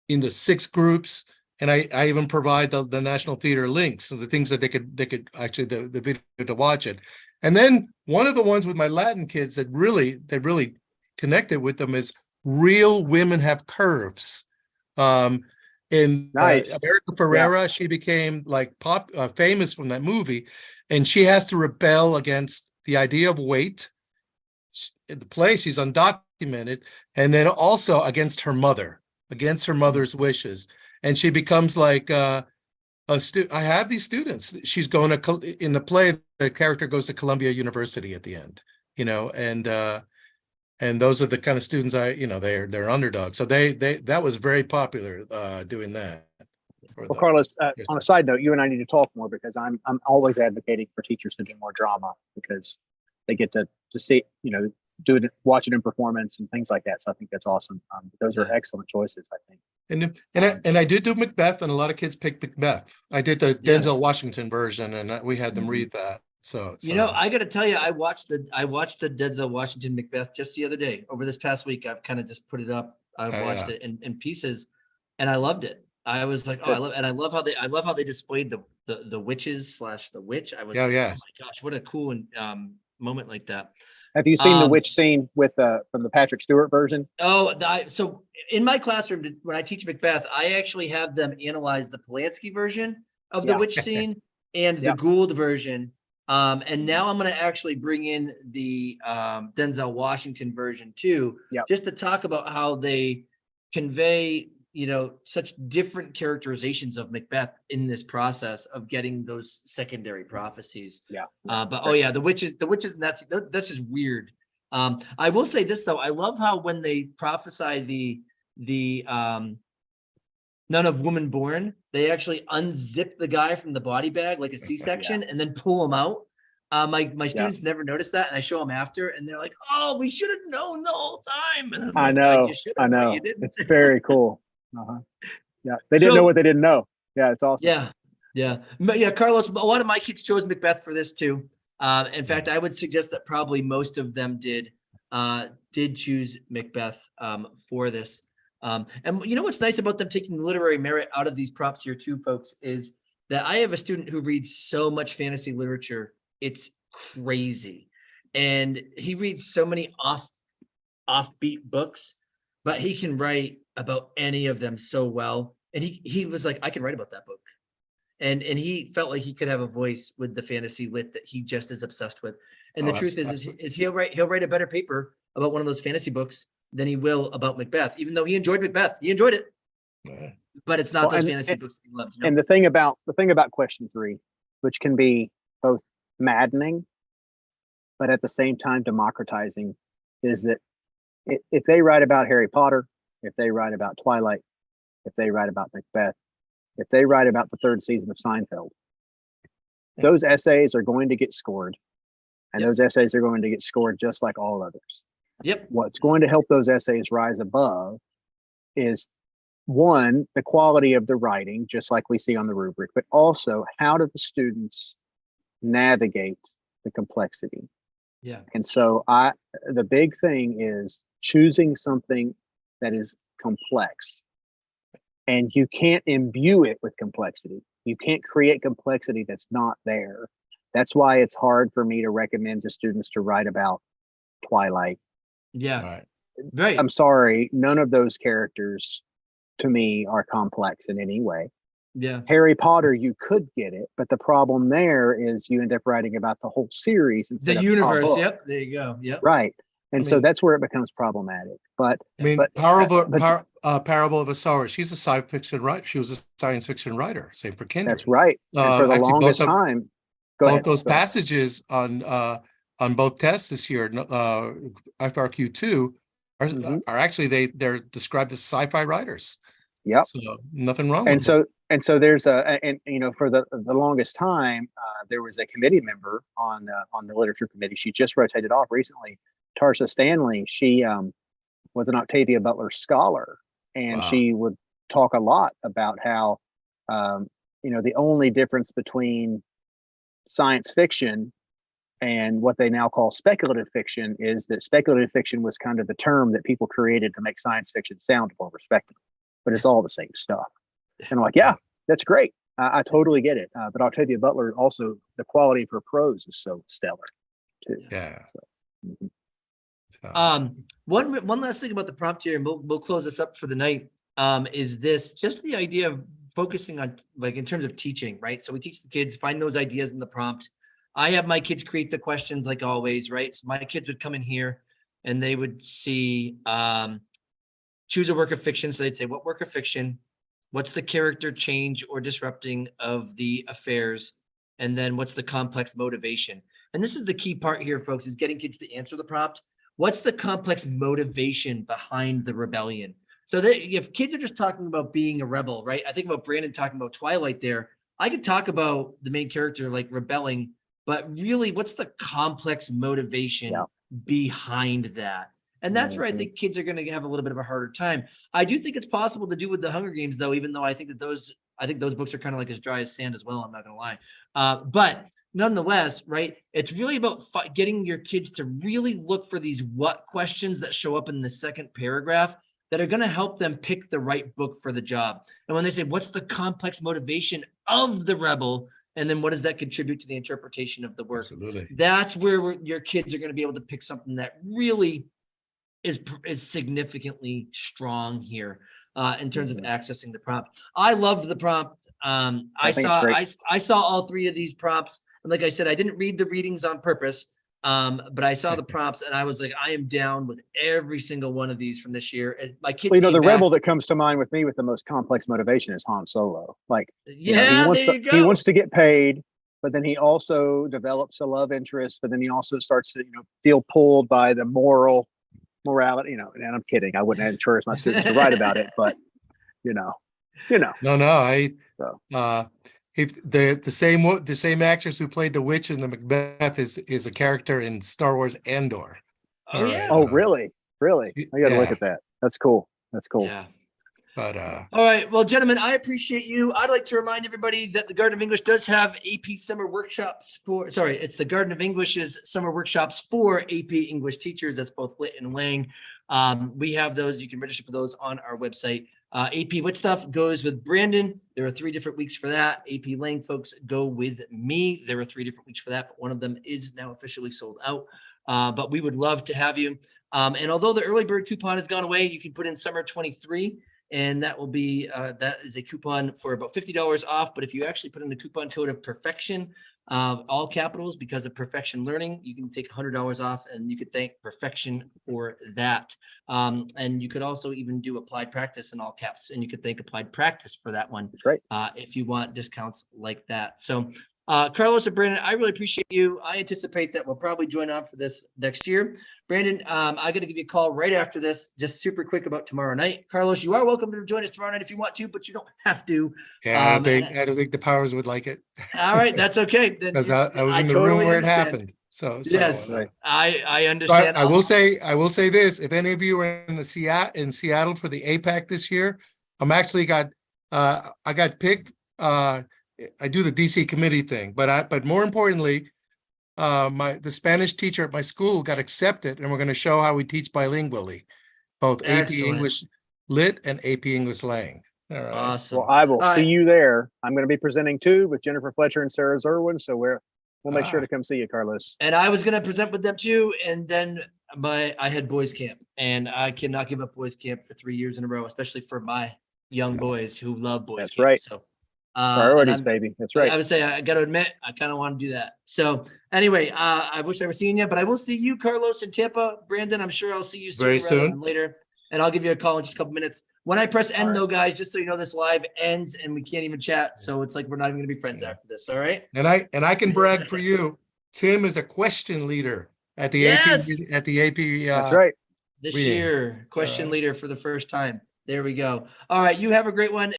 into 6 groups, and I even provide the National Theater links, so the things that they could actually the video to watch it. And then one of the ones with my Latin kids that really connected with them is Real Women Have Curves. Nice. America Ferrera, she became like famous from that movie, and she has to rebel against the idea of weight. In the play, she's undocumented, and then also against her mother's wishes, and she becomes like I have these students. She's going to in the play. The character goes to Columbia University at the end, you know, and those are the kind of students they're underdogs. So that was very popular doing that. Well, Carlos, on a side note, you and I need to talk more, because I'm always advocating for teachers to do more drama, because they get to see, you know, watch it in performance and things like that. So I think that's awesome. Those are excellent choices, I think. And I did do Macbeth, and a lot of kids picked Macbeth. I did the Denzel Washington version, and we had them read that. So you know, I got to tell you, I watched the Denzel Washington Macbeth just the other day. Over this past week, I've kind of just put it up. I watched it in pieces, and I loved it. I was like, I love how they displayed the witches / the witch. I was oh my gosh, what a cool moment like that. Have you seen the witch scene with from the Patrick Stewart version? Oh, so in my classroom, when I teach Macbeth, I actually have them analyze the Polanski version of the witch scene and the Gould version. And now I'm going to actually bring in the Denzel Washington version too, just to talk about how they convey, you know, such different characterizations of Macbeth in this process of getting those secondary prophecies. But the witches, that's just weird. I will say this though, I love how when they prophesy the None of Woman Born, they actually unzip the guy from the body bag like a C-section and then pull him out. My students never noticed that, and I show them after, and they're like, "Oh, we should have known the whole time." And I'm I like, know, you should I have, but know. you didn't. It's very cool. Yeah, they didn't know what they didn't know. Yeah, it's awesome. Yeah, Carlos. A lot of my kids chose Macbeth for this too. In fact, I would suggest that probably most of them did choose Macbeth for this. And you know what's nice about them taking the literary merit out of these prompts here too, folks, is that I have a student who reads so much fantasy literature, it's crazy. And he reads so many offbeat books, but he can write about any of them so well. And he was like, I can write about that book. And he felt like he could have a voice with the fantasy lit that he just is obsessed with. And the truth is he'll write a better paper about one of those fantasy books than he will about Macbeth, even though he enjoyed Macbeth. He enjoyed it. Yeah. But it's not those fantasy books he loves. And the thing about question 3, which can be both maddening, but at the same time democratizing, is that if they write about Harry Potter, if they write about Twilight, if they write about Macbeth, if they write about the 3rd season of Seinfeld, those essays are going to get scored, and those essays are going to get scored just like all others. What's going to help those essays rise above is, one, the quality of the writing, just like we see on the rubric, but also how do the students navigate the complexity? And so the big thing is choosing something that is complex, and you can't imbue it with complexity. You can't create complexity that's not there. That's why it's hard for me to recommend to students to write about Twilight. Right. I'm sorry, none of those characters to me are complex in any way. Harry Potter, you could get it, but the problem there is you end up writing about the whole series instead the universe. There you go. Right. And so that's where it becomes problematic. But Parable of a Sower, she's a science fiction writer. She was a science fiction writer. Same for Kindred. That's right. And for the longest time, both those passages on both tests this year, FRQ2, are actually they're described as sci-fi writers. So nothing wrong. And so there's for the longest time there was a committee member on the literature committee. She just rotated off recently. Tarsha Stanley. She was an Octavia Butler scholar, and she would talk a lot about how the only difference between science fiction and what they now call speculative fiction is that speculative fiction was kind of the term that people created to make science fiction sound more respectable, but it's all the same stuff. And I'm like, yeah, that's great. I totally get it. But Octavia Butler also, the quality of her prose is so stellar too. One last thing about the prompt here, and we'll close this up for the night. Is this just the idea of focusing on, like, in terms of teaching, right? So we teach the kids, find those ideas in the prompt. I have my kids create the questions like always, right? So my kids would come in here and they would see, choose a work of fiction. So they'd say, what work of fiction? What's the character change or disrupting of the affairs? And then what's the complex motivation? And this is the key part here, folks, is getting kids to answer the prompt. What's the complex motivation behind the rebellion? So that if kids are just talking about being a rebel, right? I think about Brandon talking about Twilight there. I could talk about the main character like rebelling, but really what's the complex motivation behind that? And that's where I think kids are going to have a little bit of a harder time. I do think it's possible to do with the Hunger Games, though, even though I think that those books are kind of like as dry as sand as well. I'm not going to lie. But nonetheless, right, it's really about getting your kids to really look for these what questions that show up in the second paragraph that are going to help them pick the right book for the job. And when they say, what's the complex motivation of the rebel? And then what does that contribute to the interpretation of the work? Absolutely. That's where your kids are going to be able to pick something that really is significantly strong here in terms of accessing the prompt. I loved the prompt. I saw all 3 of these prompts. And like I said, I didn't read the readings on purpose, but I saw the prompts and I was like, I am down with every single one of these from this year. And my kids, the rebel that comes to mind with me with the most complex motivation is Han Solo. Like, he wants to get paid, but then he also develops a love interest, but then he also starts to, feel pulled by the morality, and I'm kidding. I wouldn't encourage my students to write about it, but You know, No, I, So. if the same actress who played the witch in the Macbeth is a character in Star Wars Andor. Oh, yeah. Oh, really? Really? I got to look Yeah. at that. That's cool. That's cool. Yeah. But All right. Well, gentlemen, I appreciate you. I'd like to remind everybody that the Garden of English does have AP summer workshops it's the Garden of English's summer workshops for AP English teachers. That's both Lit and Lang. We have those. You can register for those on our website. AP What Stuff goes with Brandon. There are 3 different weeks for that. AP Lang folks go with me. There are 3 different weeks for that, but one of them is now officially sold out. But we would love to have you. And although the early bird coupon has gone away, you can put in summer 23. And that will be, that is a coupon for about $50 off. But if you actually put in the coupon code of perfection, all capitals, because of perfection learning, you can take $100 off, and you could thank perfection for that. And you could also even do applied practice in all caps, and you could thank applied practice for that one. That's right. If you want discounts like that. So Carlos and Brandon, I really appreciate you. I anticipate that we'll probably join on for this next year. Brandon, I got to give you a call right after this, just super quick about tomorrow night. Carlos, you are welcome to join us tomorrow night if you want to, but you don't have to. yeah, I don't think the powers would like it. All right, that's okay. Because I was in the room where it happened. So yes, Right. I So understand. I will say this: if any of you are in Seattle for the APAC this year, I got picked. I do the DC committee thing, but more importantly, the Spanish teacher at my school got accepted, and we're going to show how we teach bilingually, both AP Excellent. English Lit and AP English Lang. All right. Awesome. Well, I will All see right. you there. I'm going to be presenting too with Jennifer Fletcher and Sarah Zerwin. So we'll make sure to come see you, Carlos. And I was going to present with them too. And then I had boys camp, and I cannot give up boys camp for 3 years in a row, especially for my young boys who love boys That's camp. right. So Priorities, baby. That's right. I would say, I got to admit, I kind of want to do that. So anyway, I wish I were seeing you, but I will see you, Carlos, in Tampa. Brandon, I'm sure I'll see you Very rather soon. than later. And I'll give you a call in just a couple minutes. When I press end, All right. though, guys, just so you know, this live ends and we can't even chat. So it's like we're not even going to be friends after this. All right. And I can brag for you. Tim is a question leader at the Yes! AP at the AP. That's right. This reading. year, question right. leader for the first time. There we go. All right. You have a great one.